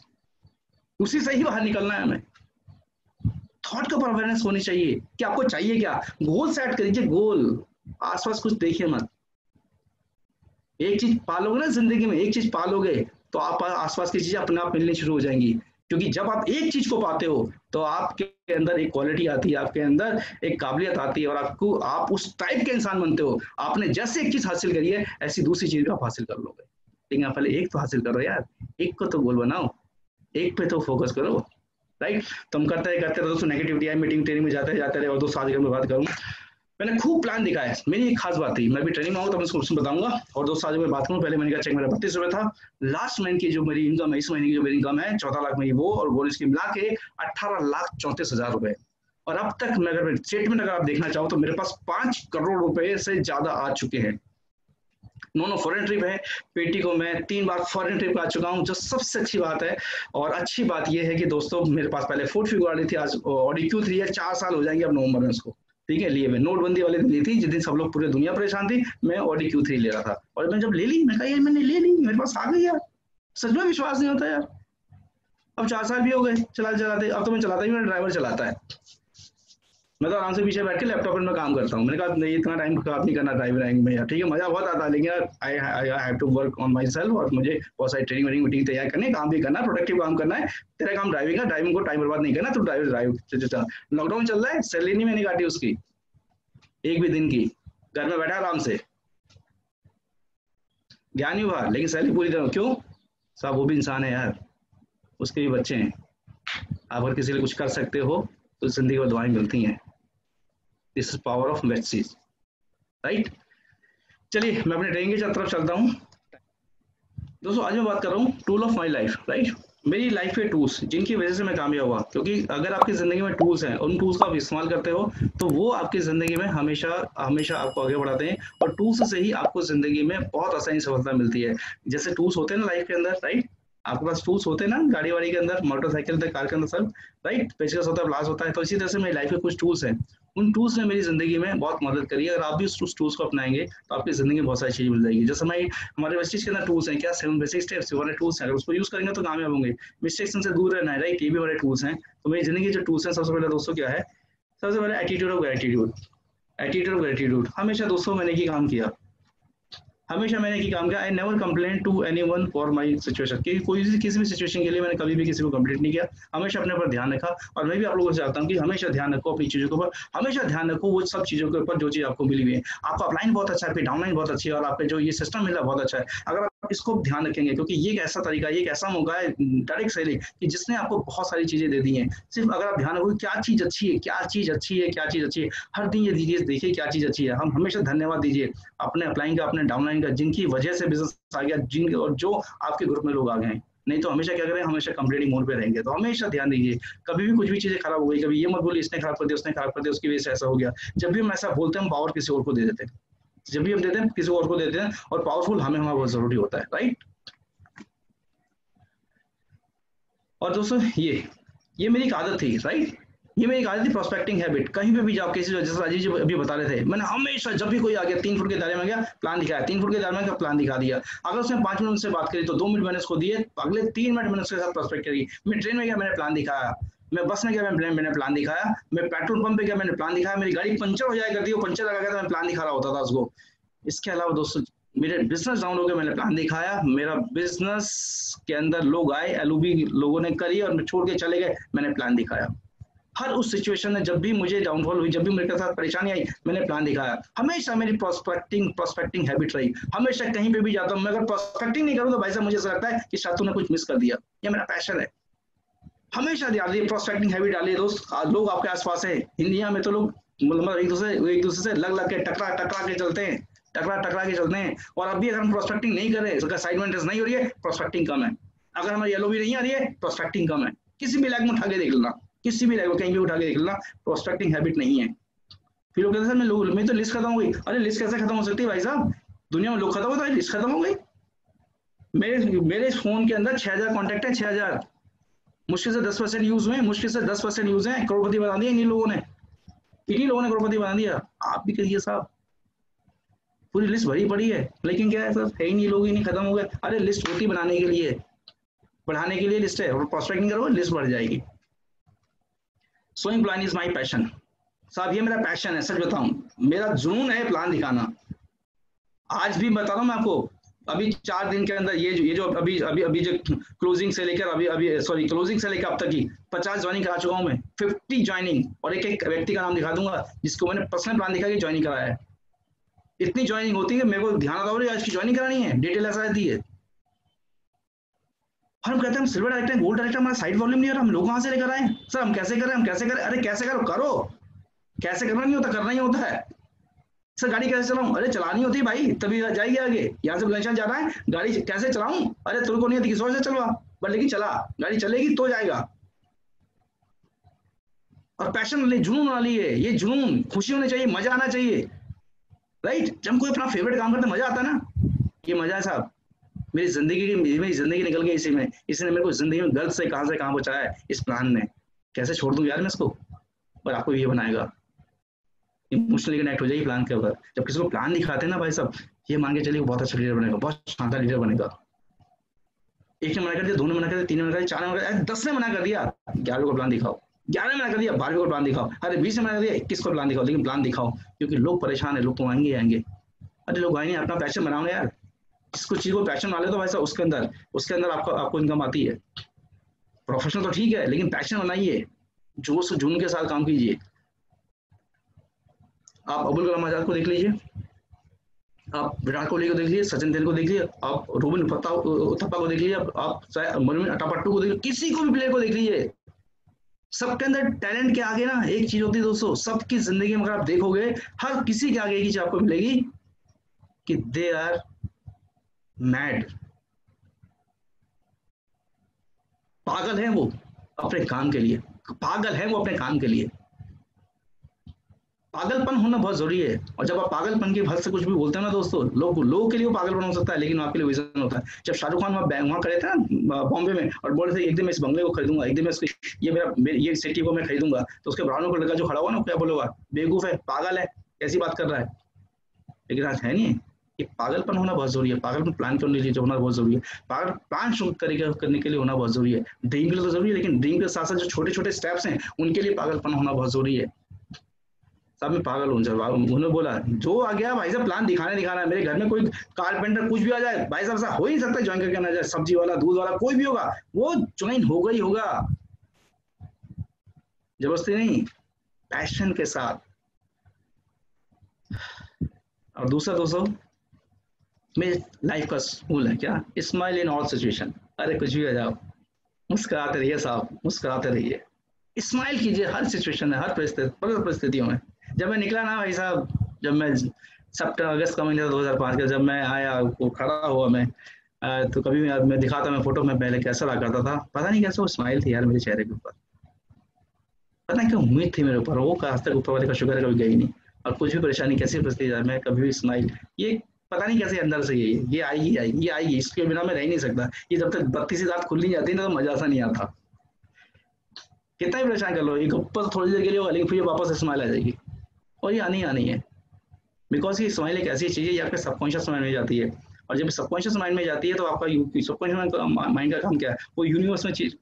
उसी से ही बाहर निकलना है हमें। थॉट के ऊपर अवेयरनेस होनी चाहिए कि आपको चाहिए क्या। गोल सेट करिए, गोल। आसपास कुछ देखिए मत। एक चीज पालोगे ना जिंदगी में, एक चीज पालोगे तो आप आसपास की चीजें अपने आप मिलनी शुरू हो जाएंगी। क्योंकि जब आप एक चीज को पाते हो तो आपके अंदर एक क्वालिटी आती है, आपके अंदर एक काबिलियत आती है, और आपको आप उस टाइप के इंसान बनते हो। आपने जैसे एक चीज हासिल करी है, ऐसी दूसरी चीज भी आप हासिल कर लोगे। लेकिन आप पहले एक तो हासिल करो यार, एक को तो गोल बनाओ, एक पे तो फोकस करो। राइट। तो हम करते करते दोस्तों नेगेटिविटी है, मीटिंग ट्रेनिंग में जाते रहे, और दोस्तों आज मैं बात करूँ, मैंने खूब प्लान दिखा है। मेरी एक खास बात थी, मैं भी ट्रेनिंग में आऊँ तो मैं उसको बताऊंगा। और दोस्तों आज मैं बात करूँ, पहले मैंने कहा चेक मेरा 32 रुपये था। लास्ट महीने की जो मेरी इनकम है, इस महीने की जो मेरी इनकम है 14 लाख में, वो और बोनस की मिला के 18,34,000 रुपए। और अब तक मैं अगर स्टेटमेंट अगर आप देखना चाहो तो मेरे पास 5 करोड़ रुपए से ज्यादा आ चुके हैं। नो फॉरेन ट्रिप है, पेटी को मैं 3 बार फॉरेन ट्रिप आ चुका हूँ, जो सबसे अच्छी बात है। और अच्छी बात यह है कि दोस्तों मेरे पास पहले फोर्ट फिगर गाड़ी थी, आज ऑडी Q3 है, 4 साल हो जाएंगे अब नवंबर में उसको। ठीक है, लिए मैं नोटबंदी वाले दिन ली थी, जिस दिन सब लोग पूरी दुनिया परेशान थी, मैं ऑडी Q3 ले रहा था। और मैं जब ले ली, मैं कहा यार मैंने ले ली, मेरे पास आ गई यार। सच में विश्वास नहीं होता यार। अब 4 साल भी हो गए चलाते चलाते, अब तो मैं चलाता ही, मेरा ड्राइवर चलाता है। मैं तो आराम से पीछे बैठ के लैपटॉप में काम करता हूँ। मैंने कहा नहीं, इतना टाइम खराब नहीं करना ड्राइविंग में यार। ठीक है, मजा बहुत आता है, लेकिन यार I have to work on myself, और मुझे बहुत सारी ट्रेनिंग मीटिंग तैयार करनी है, काम भी करना है, प्रोडक्टिव काम करना है। तेरा काम ड्राइविंग है, ड्राइविंग को टाइम बर्बाद नहीं करना, तो ड्राइव। लॉकडाउन चल रहा है, सैलरी नहीं मैंने काटी उसकी एक भी दिन की, घर में बैठा आराम से, ज्ञान नहीं हुआ, लेकिन सैलरी पूरी तरह। क्यों? साहब वो भी इंसान है यार, उसके भी बच्चे हैं। आप अगर किसी लिए कुछ कर सकते हो तो जिंदगी में दुआएं मिलती हैं। This is power of message. Right. चलिए मैं अपने ट्रेनिंग की तरफ चलता हूँ। दोस्तों आज मैं बात कर रहा हूँ tool of my life. Right. मेरी लाइफ के टूल्स जिनकी वजह से मैं कामयाब हुआ, क्योंकि अगर आपकी जिंदगी में टूल्स हैं, उन टूल्स का आप इस्तेमाल करते हो, तो वो आपकी जिंदगी में हमेशा हमेशा आपको आगे बढ़ाते हैं। और टूल्स से ही आपको जिंदगी में बहुत आसानी सफलता मिलती है। जैसे टूल्स होते हैं ना लाइफ के अंदर, राइट। आपके पास टूल्स होते हैं ना, गाड़ी वाड़ी के अंदर, मोटरसाइकिल कार के अंदर, सब राइट, पेचकस होता है, ब्लास होता है। तो इसी तरह से मेरी लाइफ के कुछ टूल्स हैं। उन टूल्स ने मेरी जिंदगी में बहुत मदद करी है। अगर आप भी उस टूल्स को अपनाएंगे तो आपकी जिंदगी में बहुत सारी चीजें मिल जाएगी। जैसे हमारे वेस्टिज के अंदर टूल्स हैं, क्या 7 बेसिक स्टेप्स वाले टूल्स हैं, अगर उसको यूज करेंगे तो कामयाब होंगे। मिस्टेक्स से दूर रहना है, राइट, ये भी हमारे टूल्स हैं। तो मेरी जिंदगी के जो टूल्स हैं, सबसे पहले दोस्तों क्या है, सबसे पहले attitude of gratitude. Attitude of gratitude, हमेशा दोस्तों मैंने की काम किया, हमेशा मैंने की काम किया। I never complain to anyone for my situation, कि कोई किसी भी सिचुएशन के लिए मैंने कभी भी किसी को कंप्लेंट नहीं किया, हमेशा अपने ऊपर ध्यान रखा। और मैं भी आप लोगों से चाहता हूँ कि हमेशा ध्यान रखो अपनी चीजों के ऊपर, हमेशा ध्यान रखो वो सब चीजों के ऊपर जो चीज आपको मिली हुई है। आपका अपलाइन बहुत अच्छा है, आपकी डाउनलाइन बहुत अच्छी है, और आपका जो ये सिस्टम मिला बहुत अच्छा है। अगर आप इसको ध्यान रखेंगे, क्योंकि ये एक ऐसा तरीका, ये एक ऐसा मौका है डायरेक्ट सेलिंग कि जिसने आपको बहुत सारी चीजें दे दी हैं। सिर्फ अगर आप ध्यान रखोगे क्या चीज अच्छी है, क्या चीज अच्छी है, क्या चीज अच्छी है, हर दिन ये दीजिए, देखिए क्या चीज अच्छी है। हम हमेशा धन्यवाद दीजिए अपने अपलाइन का, अपने डाउनलाइन का, जिनकी वजह से बिजनेस आ गया, जिन और जो आपके ग्रुप में लोग आ गए हैं। नहीं तो हमेशा क्या करें, हमेशा कंप्लेनिंग मोड पे रहेंगे। तो हमेशा ध्यान दीजिए, कभी भी कुछ भी चीजें खराब हो गई, कभी ये मत बोलिए इसने खराब कर दिया, उसने खराब कर दिया, उसकी वजह से ऐसा हो गया। जब भी हम ऐसा बोलते हैं, हम पावर किसी और को दे देते हैं। जब भी हम देते हैं किसी और को देते हैं, और पावरफुल हमें हमारा बहुत जरूरी होता है। राइट। और दोस्तों ये मेरी एक आदत थी, राइट, ये मेरी एक आदत थी प्रोस्पेक्टिंग हैबिट। कहीं पे भी जाओ, किसी जैसे राजीव जी अभी बता रहे थे, मैंने हमेशा जब भी कोई आ गया 3 फुट के दायरे में गया, प्लान दिखाया, 3 फुट के दायरे में गया, प्लान दिखा दिया। अगर उसने 5 मिनट से बात करी तो 2 मिनट मैंने उसको दिए, अगले 3 मिनट मैंने उसके साथ प्रोस्पेक्ट करी। मैं ट्रेन में गया, मैंने प्लान दिखाया, मैं बस में गया, मैंने प्लान दिखाया, मैं पेट्रोल पंप पे गया, मैंने प्लान दिखाया, मेरी गाड़ी पंचर हो जाया करती है, वो पंचर लगा गया तो मैं प्लान दिखा रहा होता था उसको। इसके अलावा दोस्तों मेरे बिजनेस डाउन हो गया, मैंने प्लान दिखाया, मेरा बिजनेस के अंदर लोग आए, एलओबी लोगों ने करी और मैं छोड़ के चले गए, मैंने प्लान दिखाया। हर उस सिचुएशन में जब भी मुझे डाउनफॉल हुई, जब भी मेरे साथ परेशानी आई, मैंने प्लान दिखाया। हमेशा मेरी प्रोस्पेक्टिंग हैबिट रही। हमेशा कहीं पे भी जाता हूँ, मैं अगर प्रोस्पेक्टिंग नहीं करूँ तो भाई साहब मुझे ऐसा लगता है कि शायद तूने कुछ मिस कर दिया। ये मेरा पैशन है, हमेशा डालिए प्रोस्पेक्टिंग हैबिट डालिए दोस्त। लोग आपके आसपास है, इंडिया में तो लोग मतलब एक दूसरे से लग के टकरा के चलते हैं, टकरा के चलते हैं। और अभी अगर हम प्रोस्पेक्टिंग नहीं कर रहे, उसका साइड में इंटरेस्ट नहीं हो रही है, प्रोस्पेक्टिंग कम है। अगर हमारी येलो भी नहीं आ रही है, प्रोस्पेक्टिंग कम है। किसी भी लैग में उठा के देख लेना, किसी भी लैग कहीं भी उठा के देख लेना, प्रोस्पेक्टिंग हैबिट नहीं है। फिर लोग कहते हैं सर मैं तो लिस्ट खत्म हो गई। अरे लिस्ट कैसे खत्म हो सकती है भाई साहब, दुनिया में लोग खत्म होता है, लिस्ट खत्म हो गई। मेरे फोन के अंदर 6000 कॉन्टैक्ट है, 6000, मुश्किल से 10% यूज हुए, मुश्किल से 10% यूज है। करोड़पति बना दिया इन्हीं लोगों ने, इन्हीं लोगों ने करोड़पति बना दिया। आप भी करिए साहब, पूरी लिस्ट भरी पड़ी है, लेकिन क्या है सर, है ही नहीं, लोग ही नहीं, खत्म हो गए। अरे लिस्ट होती बनाने के लिए, बढ़ाने के लिए लिस्ट है, और प्रोस्पेक्टिंग करोगे लिस्ट बढ़ जाएगी। Sowing plan is my passion साहब, ये मेरा पैशन है, सच बताऊं, मेरा जुनून है प्लान दिखाना। आज भी बता रहा हूं मैं आपको, अभी 4 दिन के अंदर ये जो अभी जो क्लोजिंग से लेकर क्लोजिंग से लेकर अब तक की 50 ज्वाइनिंग करा चुका हूं मैं, 50 ज्वाइनिंग, और एक व्यक्ति का नाम दिखा दूंगा जिसको मैंने पर्सनल प्लान दिखा के ज्वाइनिंग कराया है। इतनी ज्वाइनिंग होती है कि मेरे को ध्यान आता है आज की ज्वाइनिंग करानी है, डिटेल ऐसा रहती है। हम कहते हैं हम सिल्वर डायरेक्टर, गोल्ड डायरेक्टर, हमारा साइड वॉल्यूम नहीं हो रहा, हम लोग कहां से लेकर आए सर, हम कैसे करें। अरे कैसे करो, कैसे करना नहीं होता, करना ही होता है। सर गाड़ी कैसे चलाऊं, अरे चलानी होती है भाई, तभी जाएगी आगे। यहाँ से बुलंदशहर जा रहा है, गाड़ी कैसे चलाऊं, अरे तेरे को नहीं आती, किसी और से चलवा, बट लेकिन चला, गाड़ी चलेगी तो जाएगा। और पैशन वाली, जुनून वाली है ये, जुनून, खुशी होनी चाहिए, मजा आना चाहिए, राइट। जब कोई अपना फेवरेट काम करते मजा आता है ना, ये मजा है साहब। मेरी जिंदगी निकल गई इसी में, इसी ने मेरे को जिंदगी में गर्द से कहां पहुंचाया है, इस प्लान ने। कैसे छोड़ दूं यार मैं इसको, पर आपको ये बनाएगा, इमोशनली कनेक्ट हो जाएगी प्लान के ऊपर। जब किसी को प्लान दिखाते हैं ना भाई साहब, ये मान के चलिए बहुत अच्छा लीडर बनेगा, बहुत शानदार लीडर बनेगा। एक ने मना कर दिया, 2 ने मना कर दिया, 3 ने मना कर दिया, 4 ने मना कर दिया, 10 ने मना कर दिया, 11 को प्लान दिखाओ, 11 ने मना कर दिया, 12 को प्लान दिखाओ, अरे 20 ने मना कर दिया, 21 को प्लान दिखाओ, लेकिन प्लान दिखाओ, क्योंकि लोग परेशान है, लोग तो आएंगे। अरे लोग आएंगे, अपना पैशन बनाओ यार, जिसको चीज को पैशन वाले तो भाई साहब उसके अंदर आपको इनकम आती है। प्रोफेशनल तो ठीक है, लेकिन पैशन बनाइए, जोश जुनून के साथ काम कीजिए। आप अब्दुल कलाम आजाद को देख लीजिए, आप विराट कोहली को देख लीजिए, सचिन तेंदुलकर को देख लीजिए, आप रोबिन उथप्पा को देख लीजिए, आप मुरली अटापट्टू को देख लीजिए, किसी को भी प्लेयर को देख लीजिए, सबके अंदर टैलेंट के आगे ना एक चीज होती है दोस्तों, सबकी जिंदगी में अगर आप देखोगे, हर किसी के आगे एक चीज आपको मिलेगी कि दे आर मैड, पागल है वो अपने काम के लिए, पागल है वो अपने काम के लिए। पागलपन होना बहुत जरूरी है, और जब आप पागलपन के भर से कुछ भी बोलते हैं ना दोस्तों, लोगों के लिए वो पागलपन हो सकता है, लेकिन आपके लिए विजन होता है। जब शाहरुख खान वहां खड़े थे ना बॉम्बे में, और बोल रहे थे एक दिन मैं इस बंगले को खरीदूंगा, एक दिन मैं ये सिटी को मैं खरीदूंगा, तो उसके ब्राउन को लड़का जो खड़ा हुआ ना, क्या बोलेगा, बेवकूफ है, पागल है, कैसी बात कर रहा है। लेकिन आज है नहीं, ये पागलपन होना बहुत जरूरी है, पागलपन प्लान करने के लिए होना बहुत जरूरी है, पागल प्लान करने के लिए होना बहुत जरूरी है। ड्रीम के लिए तो जरूरी है, लेकिन ड्रीम के साथ साथ जो छोटे छोटे स्टेप्स हैं उनके लिए पागलपन होना बहुत जरूरी है। सब में पागल हूँ, जब उन्होंने बोला जो आ गया भाई साहब, प्लान दिखाना है, मेरे घर में कोई कारपेंटर कुछ भी आ जाए भाई साहब, ऐसा हो ही सकता है ज्वाइन करके ना जाए, सब्जी वाला, दूध वाला, कोई भी होगा, वो ज्वाइन होगा ही होगा, जबरदस्ती नहीं, पैशन के साथ। और दूसरा दोस्तों, मेरी लाइफ का स्कूल है क्या, स्माइल इन ऑल सिचुएशन। अरे कुछ भी आ जाओ, मुस्कुराते रहिए साहब, मुस्कुराते रहिए, स्माइल कीजिए हर सिचुएशन में, हर परिस्थितियों में। जब मैं निकला ना भाई साहब, जब मैं अगस्त का महीना 2005 का, जब मैं आया, वो खड़ा हुआ मैं, तो कभी मैं दिखाता, मैं फोटो में पहले कैसा लगा करता था, पता नहीं कैसे वो स्माइल थी यार मेरे चेहरे के ऊपर, पता नहीं क्या उम्मीद थी मेरे ऊपर, वो आज तक ऊपर वाले का शुक्र है कभी गई नहीं। और कुछ भी परेशानी कैसी परिस्थिति जाए, मैं कभी भी स्माइल, ये पता नहीं कैसे अंदर से ये आएगी, इसके बिना मैं रह नहीं सकता। ये जब तक 32 दांत खुल नहीं जाती ना, तो मजा सा नहीं आता। कितना ही परेशान कर लो, ये ऊपर थोड़ी देर के लिए होगा लेकिन फिर वापस स्माइल आ जाएगी, और ये आनी आनी है। बिकॉज ये स्माइल एक ऐसी चीज़ है ये आपके सबकॉन्शियस माइंड में जाती है, और जब सबकॉन्शियस माइंड में जाती है तो आपका सबकॉन्शियस माइंड का काम क्या है, वो यूनिवर्स में चीज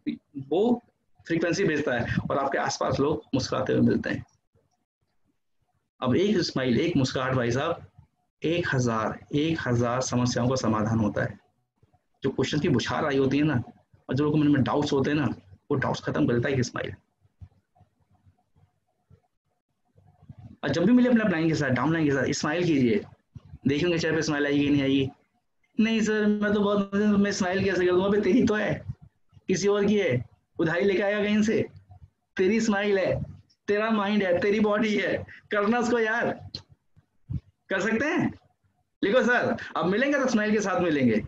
वो फ्रीक्वेंसी भेजता है और आपके आसपास लोग मुस्कुराते हुए मिलते हैं। अब एक स्माइल, एक मुस्कुराहट भाई साहब, 1000 समस्याओं का समाधान होता है। जो क्वेश्चन की बुछार आई होती है ना, और जो लोगों के मन में डाउट्स होते हैं ना, वो डाउट्स खत्म कर देता है कि स्माइल। और जब भी मिले अपने अपलाइन के साथ, डाउनलाइन के साथ, स्माइल कीजिए, देखेंगे चेहरे पे स्माइल आएगी नहीं आएगी। नहीं सर मैं तो बहुत, मैं स्माइल कैसे कर दूंगा, भाई तेरी तो है, किसी और की है, उधारी लेके आएगा कहीं से, तेरी स्माइल है, तेरा माइंड है, तेरी बॉडी है, करना उसको यार, कर सकते हैं। लिखो सर, अब मिलेंगे तो स्माइल के साथ मिलेंगे।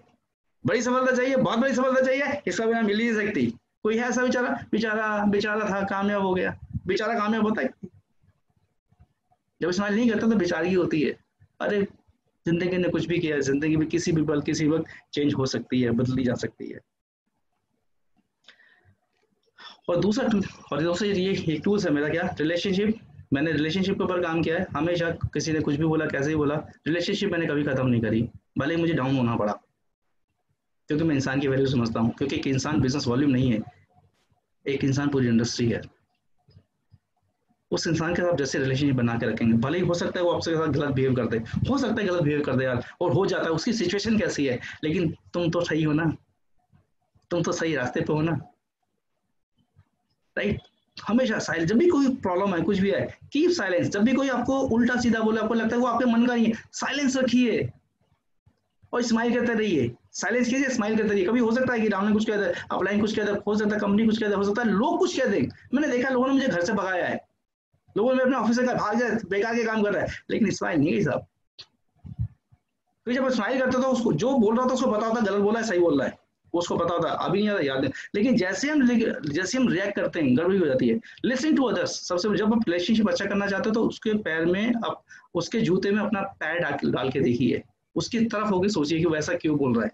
बड़ी सफलता चाहिए, बहुत बड़ी सफलता चाहिए, इसका बिना मिल ही नहीं सकती। कोई है ऐसा बेचारा, बेचारा बेचारा था कामयाब हो गया, बेचारा कामयाब होता है, जब स्माइल नहीं करता तो बेचारगी होती है। अरे जिंदगी ने कुछ भी किया, जिंदगी में किसी भी पल किसी वक्त चेंज हो सकती है, बदली जा सकती है। और दूसरा ये एक टूल्स है मेरा, क्या, रिलेशनशिप। मैंने रिलेशनशिप के ऊपर काम किया है हमेशा। किसी ने कुछ भी बोला, कैसे ही बोला, रिलेशनशिप मैंने कभी खत्म नहीं करी, भले ही मुझे डाउन होना पड़ा, क्योंकि मैं इंसान की वैल्यू समझता हूँ। क्योंकि एक इंसान बिजनेस वॉल्यूम नहीं है, एक इंसान पूरी इंडस्ट्री है। उस इंसान के साथ जैसे रिलेशनशिप बना के रखेंगे, भले ही हो सकता है वो आपके साथ गलत बिहेव कर दे, हो सकता है गलत बिहेव कर दे यार, और हो जाता है, उसकी सिचुएशन कैसी है, लेकिन तुम तो सही हो ना, तुम तो सही रास्ते पे हो ना, राइट। हमेशा साइलेंस, जब भी कोई प्रॉब्लम है, कुछ भी है, कीप साइलेंस। जब भी कोई आपको उल्टा सीधा बोले, आपको लगता है वो आपके मन का नहीं है, साइलेंस रखिए और स्माइल करते रहिए। साइलेंस कीजिए, स्माइल करते रहिए। कभी हो सकता है कि डाउन कुछ कह दे, अपलाइन कुछ कह दे, हो सकता है कंपनी कुछ कह दे, हो सकता है लोग कुछ कह दे। मैंने देखा लोगों ने मुझे घर से भगाया है, लोगों ने अपने ऑफिस से भाग जाए, बेकार के काम कर रहा है, लेकिन स्माइल नहीं है साहब। तो जब स्माइल करते तो उसको जो बोल रहा था उसको पता होता गलत बोला है, सही बोल रहा है, उसको पता होता, अभी नहीं आता, याद है। लेकिन जैसे हम रिएक्ट करते हैं, गड़बड़ी हो जाती है। लिसनिंग टू अदर्स, सबसे जब आप रिलेशनशिप अच्छा करना चाहते हो तो उसके पैर में आप, उसके जूते में अपना पैर डाल के देखिए, उसकी तरफ होगी, सोचिए कि वैसा क्यों बोल रहा है,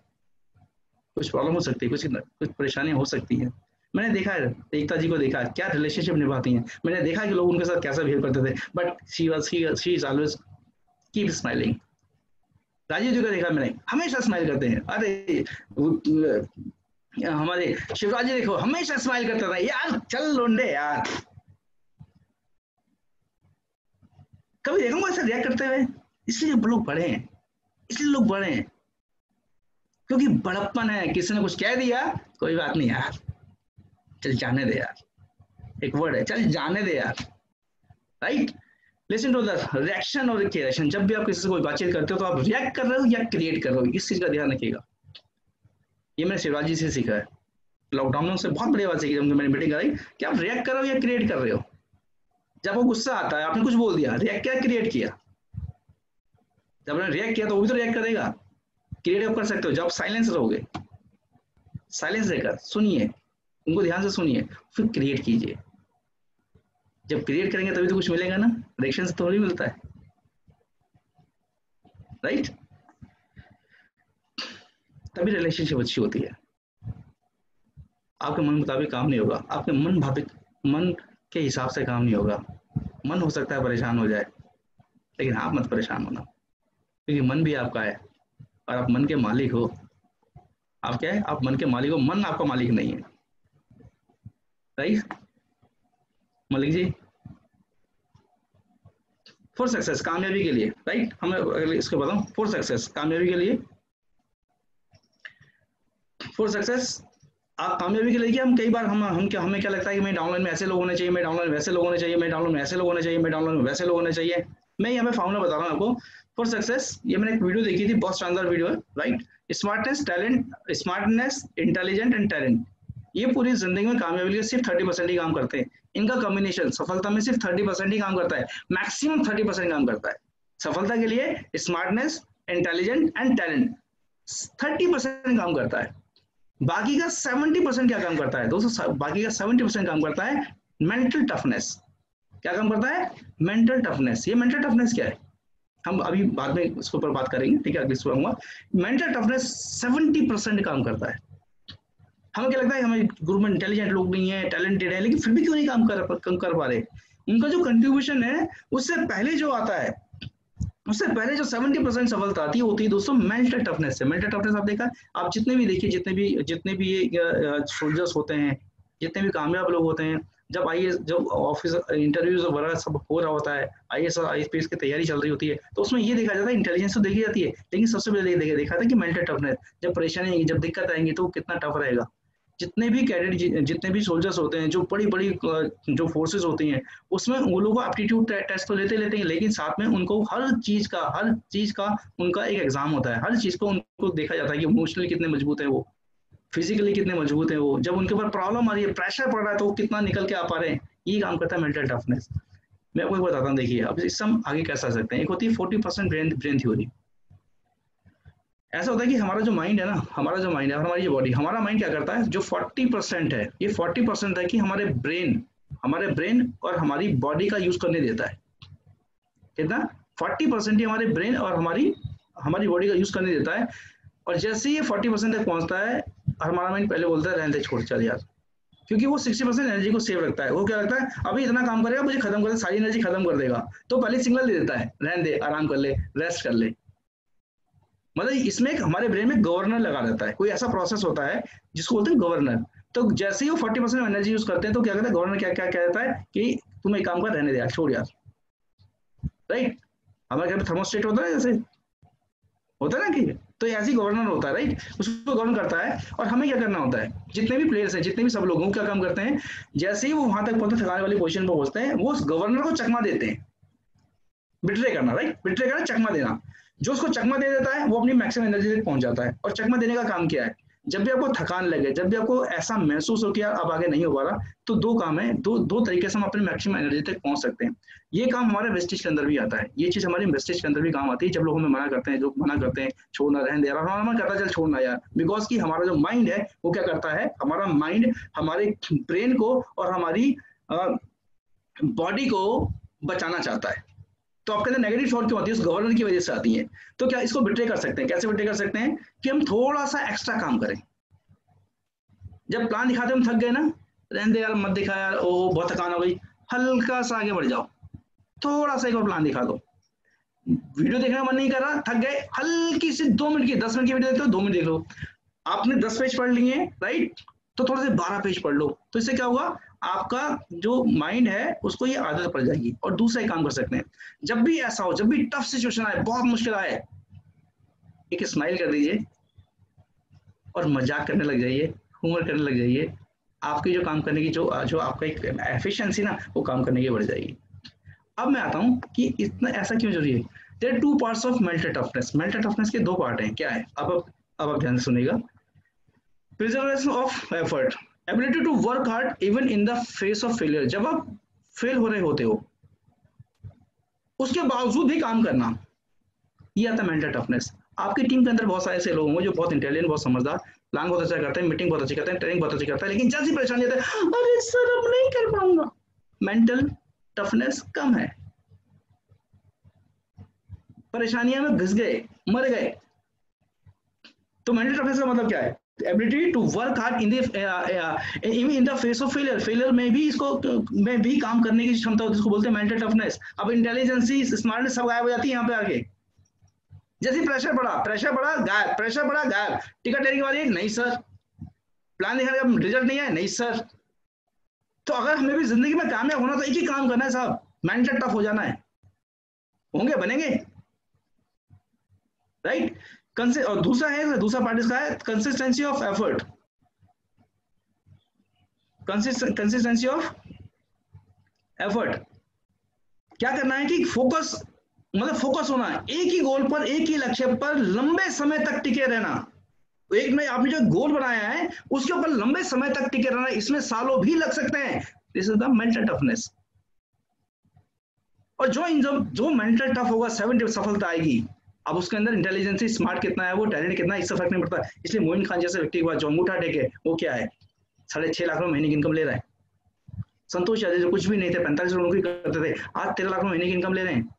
कुछ प्रॉब्लम हो सकती है, कुछ परेशानी हो सकती है। मैंने देखा है, एकता जी को देखा क्या रिलेशनशिप निभाती हैं, मैंने देखा कि लोग उनके साथ कैसा बिहेव करते थे, but she is always keep smiling. Rajiv ji को देखा मैंने, हमेशा स्माइल करते हैं। अरे हमारे शिवराज जी देखो, हमेशा स्माइल करते रहे यार, चल लोंडे यार, कभी देखूंगा ऐसा रिएक्ट करते हुए। इसलिए लोग बड़े हैं, इसलिए लोग बड़े हैं, क्योंकि बड़प्पन है। किसी ने कुछ कह दिया, कोई बात नहीं यार, चल जाने दे यार, एक वर्ड है, चल जाने दे यार, right. Listen to the reaction और क्रिएशन। जब भी आप किसी से कोई बातचीत करते हो तो आप रिएक्ट कर रहे हो या क्रिएट कर रहे हो, इस चीज का ध्यान रखिएगा। ये मैंने शिवराज जी से सीखा है, लॉकडाउन में उनसे बहुत बड़ी बात सीखी, जब मैंने मीटिंग कराई कि आप रिएक्ट कर रहे हो या क्रिएट कर रहे हो। जब वो गुस्सा आता है, आपने कुछ बोल दिया, रिएक्ट किया क्रिएट किया, जब आपने रिएक्ट किया तो वो भी तो रिएक्ट करेगा। क्रिएट आप कर सकते हो जब आप साइलेंस रहोगे, साइलेंस रहकर सुनिए, उनको ध्यान से सुनिए, फिर क्रिएट कीजिए। जब क्रिएट करेंगे तभी तो कुछ मिलेगा ना, रिएक्शन से थोड़ी मिलता है, राइट। तभी रिलेशनशिप अच्छी होती है। आपके मन मुताबिक काम नहीं होगा, आपके मन के हिसाब से काम नहीं होगा। मन हो सकता है परेशान हो जाए, लेकिन आप मत परेशान होना, क्योंकि मन भी आपका है और आप मन के मालिक हो। आप क्या है, आप मन के मालिक हो, मन आपका मालिक नहीं है, right. Malik ji, for success, कामयाबी के लिए, राइट, हमें इसको बताऊं, फॉर सक्सेस, कामयाबी के लिए, फॉर सक्सेस, आप कामयाबी के लिए क्या, हम कई बार हम क्या, हमें क्या लगता है कि मैं डाउनलाइन में ऐसे लोग होने चाहिए, मैं डाउनलाइन में वैसे लोग होने चाहिए, मैं डाउनलाइन में ऐसे लोग होने चाहिए, मैं डाउनलाइन में वैसे लोग होने चाहिए। मैं यहाँ पे फॉर्मूला बता रहा हूँ आपको फॉर सक्सेस। ये मैंने एक वीडियो देखी थी, बहुत शानदार वीडियो है, right. Smartness, intelligent and talent, ये पूरी जिंदगी में कामयाबी के सिर्फ 30% ही काम करते हैं। इनका कॉम्बिनेशन सफलता में सिर्फ 30% ही काम करता है, मैक्सिमम 30% काम करता है सफलता के लिए। स्मार्टनेस, इंटेलिजेंट एंड टैलेंट 30% काम करता है, बाकी का 70% क्या काम करता है दोस्तों, बाकी का 70% काम करता है मेंटल टफनेस। क्या काम करता है, मेंटल टफनेस। ये मेंटल टफनेस क्या है, हम अभी बाद में इसके ऊपर बात करेंगे, ठीक है, अगली सुबह। मेंटल टफनेस 70% काम करता है। हमें क्या लगता है हमारे ग्रुप में इंटेलिजेंट लोग नहीं है, टैलेंटेड है, लेकिन फिर भी क्यों नहीं काम कर पा रहे? उनका जो कंट्रीब्यूशन है उससे पहले जो आता है, उससे पहले जो 70% सफलता आती होती है दोस्तों मेंटल टफनेस से। मेंटल टफनेस आप देखा, आप जितने भी देखिए, जितने भी ये सोल्जर्स होते हैं, जितने भी कामयाब लोग होते हैं, जब ऑफिस इंटरव्यूज वगैरह सब हो रहा होता है, आईएएस और आईपीएस की तैयारी चल रही होती है, तो उसमें ये देखा जाता है, इंटेलिजेंस तो देखी जाती है, लेकिन सबसे पहले देखा था कि मेंटल टफनेस। जब परेशानी आएगी, जब दिक्कत आएंगी, तो कितना टफ रहेगा। जितने भी कैडेट, जितने भी सोल्जर्स होते हैं, जो बड़ी बड़ी जो फोर्सेस होती हैं, उसमें वो लोग एप्टीट्यूड टेस्ट तो लेते हैं, लेकिन साथ में उनको हर चीज का उनका एक एग्जाम होता है। हर चीज को उनको देखा जाता है कि इमोशनली कितने मजबूत है वो, फिजिकली कितने मजबूत है वो, जब उनके ऊपर प्रॉब्लम आ रही है, प्रेशर पड़ रहा है, तो वो कितना निकल के आ पा रहे हैं। ये काम करता है मेंटल टफनेस। मैं आपको बताता हूँ, देखिए अब इससे हम आगे कैसे आ सकते हैं। एक होती है 40% ब्रेन थ्योरी। ऐसा होता है कि हमारा जो माइंड है ना, हमारी जो बॉडी, हमारा माइंड क्या करता है, जो 40% है, ये 40% है कि हमारे ब्रेन और हमारी बॉडी का यूज करने देता है। कितना? 40% ही हमारे ब्रेन और हमारी बॉडी का यूज करने देता है। और जैसे ही 40% तक पहुंचता है, हमारा माइंड पहले बोलता है रहने दे, छोड़ चल यार, क्योंकि वो 60% एनर्जी को सेव रखता है। वो क्या लगता है, अभी इतना काम करेगा, मुझे खत्म कर दे, सारी एनर्जी खत्म कर देगा, तो पहले सिग्नल दे देता है, रहने दे, आराम कर ले, रेस्ट कर ले। मतलब इसमें हमारे ब्रेन में गवर्नर लगा रहता है, कोई ऐसा प्रोसेस होता है जिसको बोलते हैं गवर्नर। तो जैसे ही वो 40% एनर्जी यूज करते हैं, तो क्या कहता है गवर्नर, क्या क्या कहता है कि तुम एक काम कर, रहने दे यार, छोड़ यार। राइट? हमारे घर में थर्मोस्टेट होता है, जैसे होता है ना कि, तो ऐसी गवर्नर होता है, राइट, उसको गवर्न करता है। और हमें क्या करना होता है, जितने भी प्लेयर्स हैं, जितने भी सब लोग क्या काम करते हैं, जैसे ही वो वहां तक पहुंचते, थकाने वाली पोजीशन पर पहुंचते हैं, वो उस गवर्नर को चकमा देते हैं। बिट्रे करना, राइट, बिट्रे करना, चकमा देना। जो उसको चकमा दे देता है, वो अपनी मैक्सिमम एनर्जी तक पहुंच जाता है। और चकमा देने का काम क्या है, जब भी आपको थकान लगे, जब भी आपको ऐसा महसूस हो कि यार अब आगे नहीं हो पा रहा, तो दो काम है, दो तरीके से हम अपने मैक्सिमम एनर्जी तक पहुंच सकते हैं। ये काम हमारे वेस्टेज के अंदर भी आता है, ये चीज हमारे वेस्टेज के अंदर भी काम आती है। जब लोग हमें मना करते हैं, जो मना करते हैं छोड़ना, रहने दे यार, हमारा मन करता है चल छोड़ना यार, बिकॉज की हमारा जो माइंड है वो क्या करता है, हमारा माइंड हमारे ब्रेन को और हमारी बॉडी को बचाना चाहता है। तो आपके अंदर नेगेटिव थॉट क्यों आती है, उस गवर्नर की वजह से आती है। तो क्या इसको बिट्रे कर सकते हैं? कैसे बिट्रे कर सकते हैं? कि हम थोड़ा सा एक्स्ट्रा काम करें। जब प्लान दिखाते हम थक गए ना, रहने दे यार, मत दिखा यार, ओ बहुत थकान हो गई, हल्का सा आगे बढ़ जाओ, थोड़ा सा एक और प्लान दिखा दो। वीडियो देखने का मन नहीं कर रहा, थक गए, हल्की सी 2 मिनट की, 10 मिनट की वीडियो देखते हो, 2 मिनट देख लो। आपने 10 पेज पढ़ लिए, राइट, तो थोड़े से 12 पेज पढ़ लो। तो इससे क्या होगा, आपका जो माइंड है उसको ये आदत पड़ जाएगी। और दूसरा एक काम कर सकते हैं, जब भी ऐसा हो, जब भी टफ सिचुएशन आए, बहुत मुश्किल आए, एक स्माइल कर दीजिए और मजाक करने लग जाइए, ह्यूमर करने लग जाइए। आपकी जो काम करने की जो आपका एक एफिशिएंसी ना, वो काम करने की बढ़ जाएगी। अब मैं आता हूँ कि इतना ऐसा क्यों जरूरी है। There are 2 parts of mental toughness. Mental toughness के 2 पार्ट हैं। क्या है? अब आप ध्यान से सुनिएगा। Preservation of effort, ability to work hard even in the face of failure. जब आप फेल हो रहे होते हो, उसके बावजूद भी काम करना, ये आता है मेंटल टफनेस। आपकी टीम के अंदर बहुत सारे ऐसे लोग होंगे जो बहुत इंटेलिजेंट, बहुत समझदार, प्लान बहुत अच्छा करते हैं, मीटिंग बहुत अच्छी करते हैं, ट्रेनिंग बहुत अच्छी करते हैं, लेकिन जैसी परेशानी आती है, अरे सर अब नहीं कर पाऊंगा, मेंटल टफनेस कम है, परेशानियां में घुस गए, मर गए। तो मेंटल टफनेस का मतलब क्या है? Ability to work hard in the face of failure. Failure में भी में भी काम करने की क्षमता होती है, जिसको बोलते हैं मेंटल टफनेस। अब इंटेलिजेंसी, स्मार्टनेस सब गायब हो जाती है यहाँ पे आके। जैसे प्रेशर बढ़ा गायब, प्रेशर बढ़ा गायब, टिकट लेने की बारी, नहीं सर, प्लान दिखाने का रिजल्ट नहीं है, नहीं सर। तो अगर हमें भी जिंदगी में कामयाब होना, तो एक ही काम करना है साहब, मेंटल टफ हो जाना है। होंगे, बनेंगे, राइट। और दूसरा पार्ट इसका है consistency of effort. Consistency of effort क्या करना है कि फोकस होना है, एक ही गोल पर, एक ही लक्ष्य पर लंबे समय तक टिके रहना। एक में आपने जो गोल बनाया है उसके ऊपर लंबे समय तक टिके रहना, इसमें सालों भी लग सकते हैं। This is the mental toughness. और जो मेंटल टफ होगा, 70 सफलता आएगी। अब उसके अंदर इंटेलिजेंस, स्मार्ट कितना है, वो टैलेंट कितना है, इससे फर्क नहीं पड़ता। इसलिए मोइन खान जैसे व्यक्ति के पास जो अंगूठा टेके, वो क्या है, 6.5 लाख रुपए महीने की इनकम ले रहा है। संतोष यादव जो कुछ भी नहीं थे, 45 नौकरी करते थे, आज 13 लाख रुपए महीने की इनकम ले रहे हैं।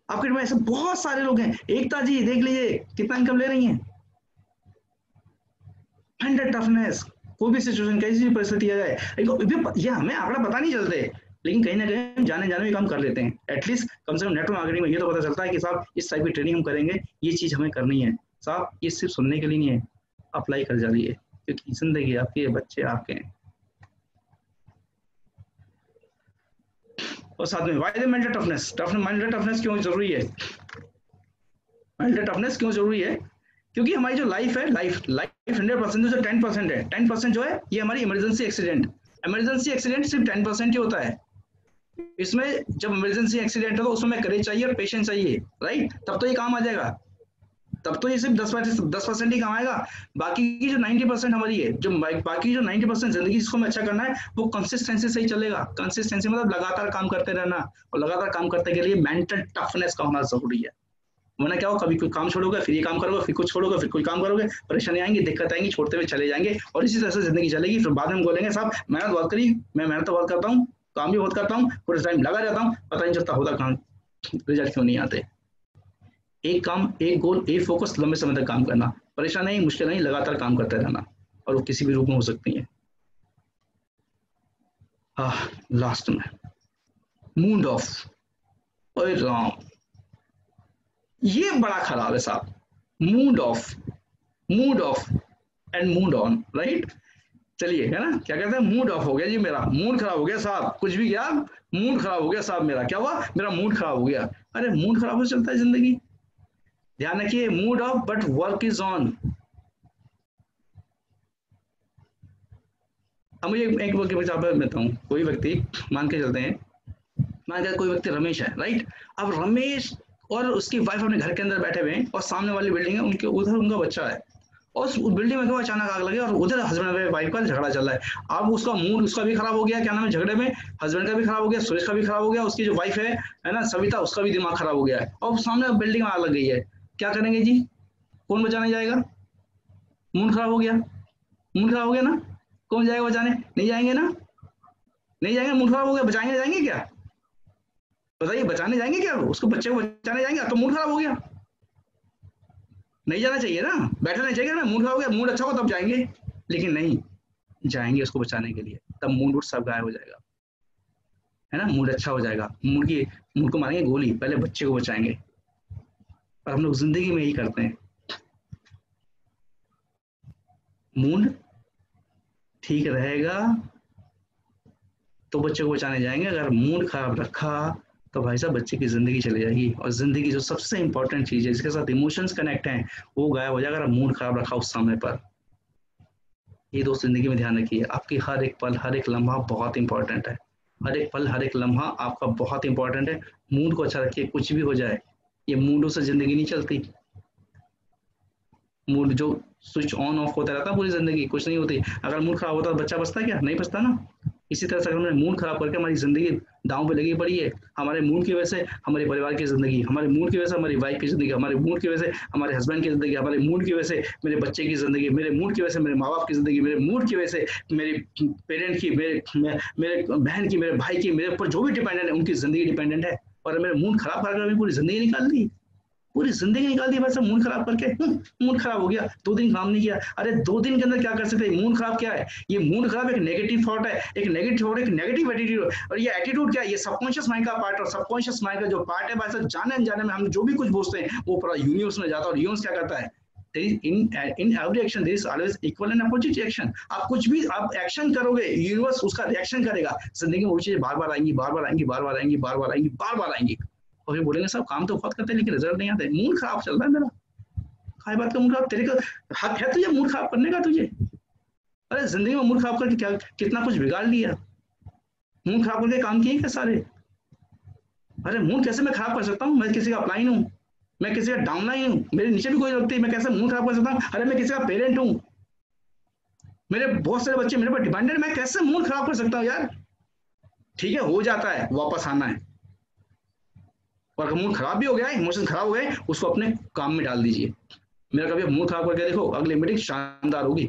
आपके में ऐसे बहुत सारे लोग हैं। एकता जी देख लीजिए कितना इनकम ले रही हैं। मेंटल टफनेस, कोई भी सिचुएशन, कैसी भी परिस्थिति आ जाए, ये हमें आंकड़ा पता नहीं चलते, लेकिन कहीं ना कहीं जाने जाने में काम कर लेते हैं। एटलीस्ट कम से कम नेटवर्क मार्केटिंग में ये तो पता चलता है कि साहब इस टाइप की ट्रेनिंग हम करेंगे, ये चीज़ हमें करनी है साहब। ये सिर्फ सुनने के लिए नहीं है, अप्लाई कर जाइए, क्योंकि जिंदगी आपकी है, बच्चे आपके हैं। और साथ में why mental toughness, mental toughness क्यों जरूरी है? मेंटल टफनेस क्यों जरूरी है? क्योंकि हमारी जो लाइफ है, लाइफ 100% जो 10% है, 10% जो है ये हमारी इमरजेंसी एक्सीडेंट। इमरजेंसी एक्सीडेंट सिर्फ 10% ही होता है। इसमें जब इमरजेंसी एक्सीडेंट हो तो उसमें करेज चाहिए और पेशेंस चाहिए, राइट? तब तो ये काम आ जाएगा, तब तो ये सिर्फ 10% ही कमाएगा। बाकी की जो 90% हमारी है, जो बाकी जो 90% जिंदगी जिसको हमें अच्छा करना है, वो कंसिस्टेंसी से ही चलेगा। कंसिस्टेंसी मतलब लगातार काम करते रहना, और लगातार काम करने के लिए मेंटल टफनेस का होना जरूरी है। वरना क्या हो, कभी कोई काम छोड़ोगे, फिर ये काम करोगे, फिर कुछ छोड़ोगे, फिर कोई काम करोगे, परेशानी आएंगी, दिक्कत आएंगी, छोड़ते हुए चले जाएंगे, और इसी तरह से जिंदगी चलेगी। फिर बाद में बोलेंगे साहब मेहनत बहुत करी, मैं मेहनत तो बहुत करता हूँ, काम भी बहुत करता हूँ, पूरे टाइम लगा रहता हूँ, पता नहीं चलता होता काम, रिजल्ट क्यों नहीं आते। एक काम, एक गोल, एक फोकस, लंबे समय तक काम करना, परेशान नहीं, मुश्किल नहीं, लगातार काम करते रहना, और वो किसी भी रूप में हो सकती है। लास्ट में मूड ऑफ, ओए राम, ये बड़ा खराब है साहब। Mood off and mood on, right? चलिए, है ना, क्या कहते हैं, मूड ऑफ हो गया जी, मेरा मूड खराब हो गया साहब, कुछ भी किया, मूड खराब हो गया साहब, मेरा क्या हुआ, मेरा मूड खराब हो गया। अरे मूड खराब हो चलता है जिंदगी, ध्यान रखिए, mood off but work is on. अब मुझे एक एग्जाम्पल देता हूँ। कोई व्यक्ति, मान के चलते हैं, मान के कोई व्यक्ति रमेश है, राइट? अब रमेश और उसकी वाइफ अपने घर के अंदर बैठे हुए हैं, और सामने वाली बिल्डिंग है, उनके उधर उनका बच्चा है, और उस बिल्डिंग में अचानक आग लगे, और उधर हस्बैंड वाइफ का झगड़ा चल रहा है। अब उसका मूड, उसका भी खराब हो गया, क्या नाम है, झगड़े में हस्बैंड का भी खराब हो गया, सुरेश का भी खराब हो गया, उसकी जो वाइफ है ना सविता, उसका भी दिमाग खराब हो गया है, और सामने बिल्डिंग में आग लग गई है। क्या करेंगे जी? कौन बचाने जाएगा? मूड खराब हो गया, मूड खराब हो गया ना, कौन जाएगा बचाने? नहीं जाएंगे ना, नहीं जाएंगे, मूड खराब हो गया, बचाने जाएंगे क्या? बताइए, बचाने जाएंगे क्या? उसको, बच्चे को बचाने जाएंगे? तो मूड खराब हो गया, नहीं जाना चाहिए ना, बैठना चाहिए ना, मूड खराब हो गया, मूड अच्छा हो तब जाएंगे, लेकिन नहीं जाएंगे उसको बचाने के लिए, तब मूड सब गायब हो जाएगा, है ना? मूड अच्छा हो जाएगा, मूड को मारेंगे गोली, पहले बच्चे को बचाएंगे। और हम लोग जिंदगी में यही करते हैं, मूड ठीक रहेगा तो बच्चे को बचाने जाएंगे, अगर मूड खराब रखा तो भाई साहब बच्चे की जिंदगी चली जाएगी, और जिंदगी जो सबसे इंपॉर्टेंट चीज है, जिसके साथ इमोशंस कनेक्ट हैं, वो गायब हो जाएगा अगर मूड खराब रखा उस समय पर। ये दोस्त जिंदगी में ध्यान रखिए, आपकी हर एक पल, हर एक लम्हा बहुत इंपॉर्टेंट है, हर एक पल, हर एक लम्हा आपका बहुत इंपॉर्टेंट है। मूड को अच्छा रखिए, कुछ भी हो जाए, ये मूडों से जिंदगी नहीं चलती। मूड जो स्विच ऑन ऑफ होता रहता है पूरी जिंदगी, कुछ नहीं होती। अगर मूड खराब होता तो बच्चा बचता क्या? नहीं बचता ना। इसी तरह से अगर हमने मूड खराब करके हमारी जिंदगी दांव पे लगी पड़ी है, हमारे मूड की वजह से हमारे परिवार की जिंदगी, हमारे मूड की वजह से हमारी वाइफ की जिंदगी, हमारे मूड की वजह से हमारे हस्बैंड की जिंदगी, हमारे मूड की वजह से मेरे बच्चे की जिंदगी, मेरे मूड की वजह से मेरे माँ बाप की जिंदगी, मेरे मूड की वजह से मेरे पेरेंट की, मेरे बहन की, मेरे भाई की, मेरे ऊपर जो भी डिपेंडेंट है उनकी जिंदगी डिपेंडेंट है। और मेरे मूड खराब करके पूरी जिंदगी निकाल दी, पूरी जिंदगी निकाल दी वैसे मूड खराब करके। मूड खराब हो गया, 2 दिन काम नहीं किया, अरे 2 दिन के अंदर क्या कर सकते हैं? मूड खराब क्या है? ये मूड खराब एक नेगेटिव थॉट है, एक नेगेटिव थॉट, एक नेगेटिव एटीट्यूड। और ये एटीट्यूड क्या है? ये सबकॉन्शियस माइंड का पार्ट, और सबकॉन्शियस माइंड का जो पार्ट है वैसे जाने अनजाने में हम जो भी कुछ बोलते हैं वो पूरा यूनिवर्स में जाता है, और यूनिवर्स क्या करता है? in every action there is always equal and opposite reaction। आप कुछ भी आप एक्शन करोगे, यूनिवर्स उसका रिएक्शन करेगा। जिंदगी में वो चीजें बार बार आएंगी, बार बार आएंगी, बार बार आएंगी, बार बार आएंगी, बार बार आएंगी, और फिर बोलेंगे साहब काम तो बहुत करते हैं लेकिन रिजल्ट नहीं आते, मूड खराब चल रहा है मेरा। काय बात का मूड खराब? तेरे को हक है तुझे मूड खराब करने का तुझे? अरे जिंदगी में मूड खराब करके क्या कितना कुछ बिगाड़ लिया, मूड खराब करके काम किए क्या सारे? अरे मूड कैसे मैं खराब कर सकता हूँ? मैं किसी का अपलाइन हूँ, मैं किसी का डाउनलाइन हूँ, मेरे नीचे भी कोई व्यक्ति, मैं कैसे मूड खराब कर सकता हूँ? अरे मैं किसी का पेरेंट हूँ, मेरे बहुत सारे बच्चे मेरे पर डिपेंडेंट, मैं कैसे मूड खराब कर सकता हूँ यार? ठीक है, हो जाता है, वापस आना है, और अगर मूड खराब भी हो गया, इमोशन खराब हो गए, उसको अपने काम में डाल दीजिए। मेरा कभी मूड खराब करके देखो, अगली मीटिंग शानदार होगी,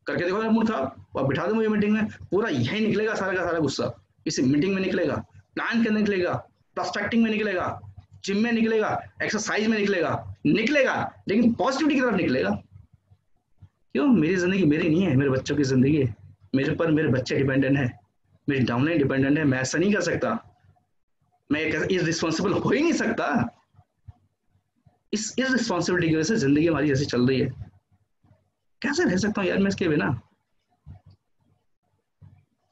करके देखो मेरा मूड खराब, और बिठा दो मुझे मीटिंग में, पूरा यही निकलेगा सारा का सारा गुस्सा, इसी मीटिंग में निकलेगा, प्लान करने निकलेगा, प्रोस्पेक्टिंग में निकलेगा, जिम में निकलेगा, एक्सरसाइज में निकलेगा, लेकिन पॉजिटिविटी की तरफ निकलेगा। क्यों? मेरी जिंदगी मेरी नहीं है, मेरे बच्चों की जिंदगी है। मेरे पर मेरे बच्चे डिपेंडेंट है, मेरी डाउनलाइन डिपेंडेंट है। मैं ऐसा नहीं कर सकता, मैं इस हो ही नहीं सकता। इस रिस्पॉन्सिबिलिटी की वजह से जिंदगी हमारी ऐसी चल रही है। कैसे रह सकता हूँ यार मैं इसके बिना?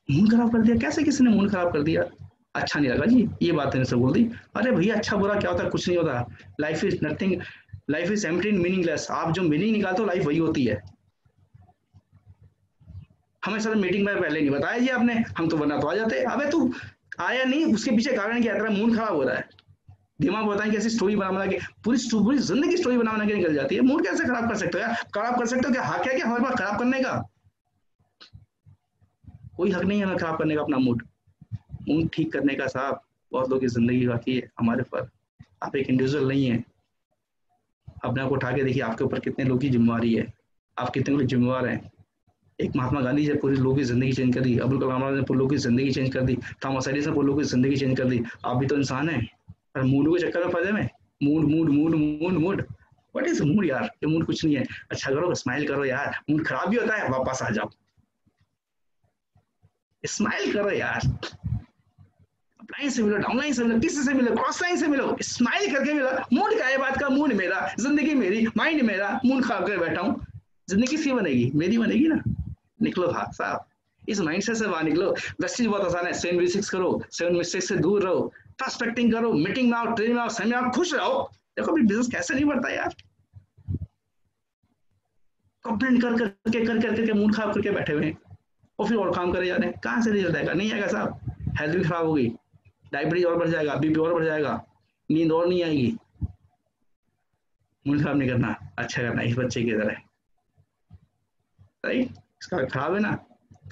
मूड खराब कर दिया? कैसे किसी ने मूड खराब कर दिया? अच्छा नहीं लगा जी, ये बात मैंने से बोल दी। अरे भैया अच्छा बुरा क्या होता है? कुछ नहीं होता। Life is nothing, life is empty and meaningless. आप जो मीनिंग निकालते हो लाइफ वही होती है। हमें सर मीटिंग में पहले नहीं बताया जी आपने, हम तो वरना तो आ जाते। अबे तू आया नहीं, उसके पीछे कारण क्या है? तेरा मूड खराब हो रहा है, दिमाग बताएं कैसी स्टोरी बना बना के पूरी जिंदगी स्टोरी बना बना के निकल जाती है। मूड कैसे खराब कर सकते हो यार? खराब कर सकते हो क्या? हक है क्या हमारे पास खराब करने का? कोई हक नहीं है हमें खराब करने का अपना मूड। मूड ठीक करने का साहब बहुत लोगों की जिंदगी बाकी है हमारे पर। आप एक इंडिविजुअल नहीं है। अपने आप को उठा के देखिए, आपके ऊपर कितने लोगों की जिम्मेवारी है, आप कितने लोग जिम्मेवार हैं। एक महात्मा गांधी ने पूरी लोगों की जिंदगी चेंज कर दी, अब्दुल कलाम ने पूरी लोगों की जिंदगी चेंज कर दी, थॉमस एडिसन ने पूरी लोगों की जिंदगी चेंज कर दी। आप भी तो इंसान है, पर मूड के चक्कर में फंसे में। Mood mood mood mood mood, what is mood यार? ये मूड कुछ नहीं है। अच्छा करो, स्माइल करो यार। मूड खराब भी होता है, वापस आ जाओ, स्माइल करो यार। अपलाइन से मिलो, डाउनलाइन से मिलो, किसी से मिलो, क्रॉस लाइन से मिलो, स्माइल करके मिलो। मूड का है बात का? मूड मेरा, जिंदगी मेरी, माइंड मेरा, मूड खराब कर बैठा हूँ। जिंदगी किसकी बनेगी? मेरी बनेगी ना। निकलो हाँ साहब, इस माइंडसेट से बाहर निकलो। वेस्टेज बहुत आसान है। 7v6 करो, 7 मिस्टेक से दूर रहो, प्रोस्पेक्टिंग करो, मीटिंग में आओ, ट्रेनिंग में आओ, सेमिनार में, खुश रहो। देखो भी बिजनेस कैसे नहीं बढ़ता यार? कंप्लेंट कर करके मूड खराब करके बैठे हुए हैं, और फिर और काम करे जा रहे हैं। कहाँ से रिजल्ट आएगा? नहीं आएगा साहब। हेल्थ भी खराब होगी, डायबिटीज और बढ़ जाएगा, बीपी और बढ़ जाएगा, नींद और नहीं आएगी। मूड खराब नहीं करना, अच्छा करना, इस बच्चे की तरह। राइट? इसका खराब है ना,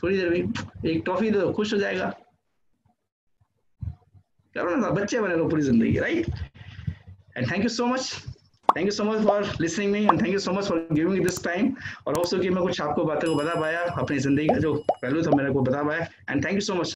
थोड़ी देर में एक टॉफी दो, खुश हो जाएगा। करो ना, बच्चे बने रहो पूरी जिंदगी। Right? And thank you so much, thank you so much for listening me, and thank you so much for giving me this time. और होप सो कि मैं कुछ आपको बातों को बता पाया, अपनी जिंदगी का जो पहलू था मेरे को बता पाया। And thank you so much.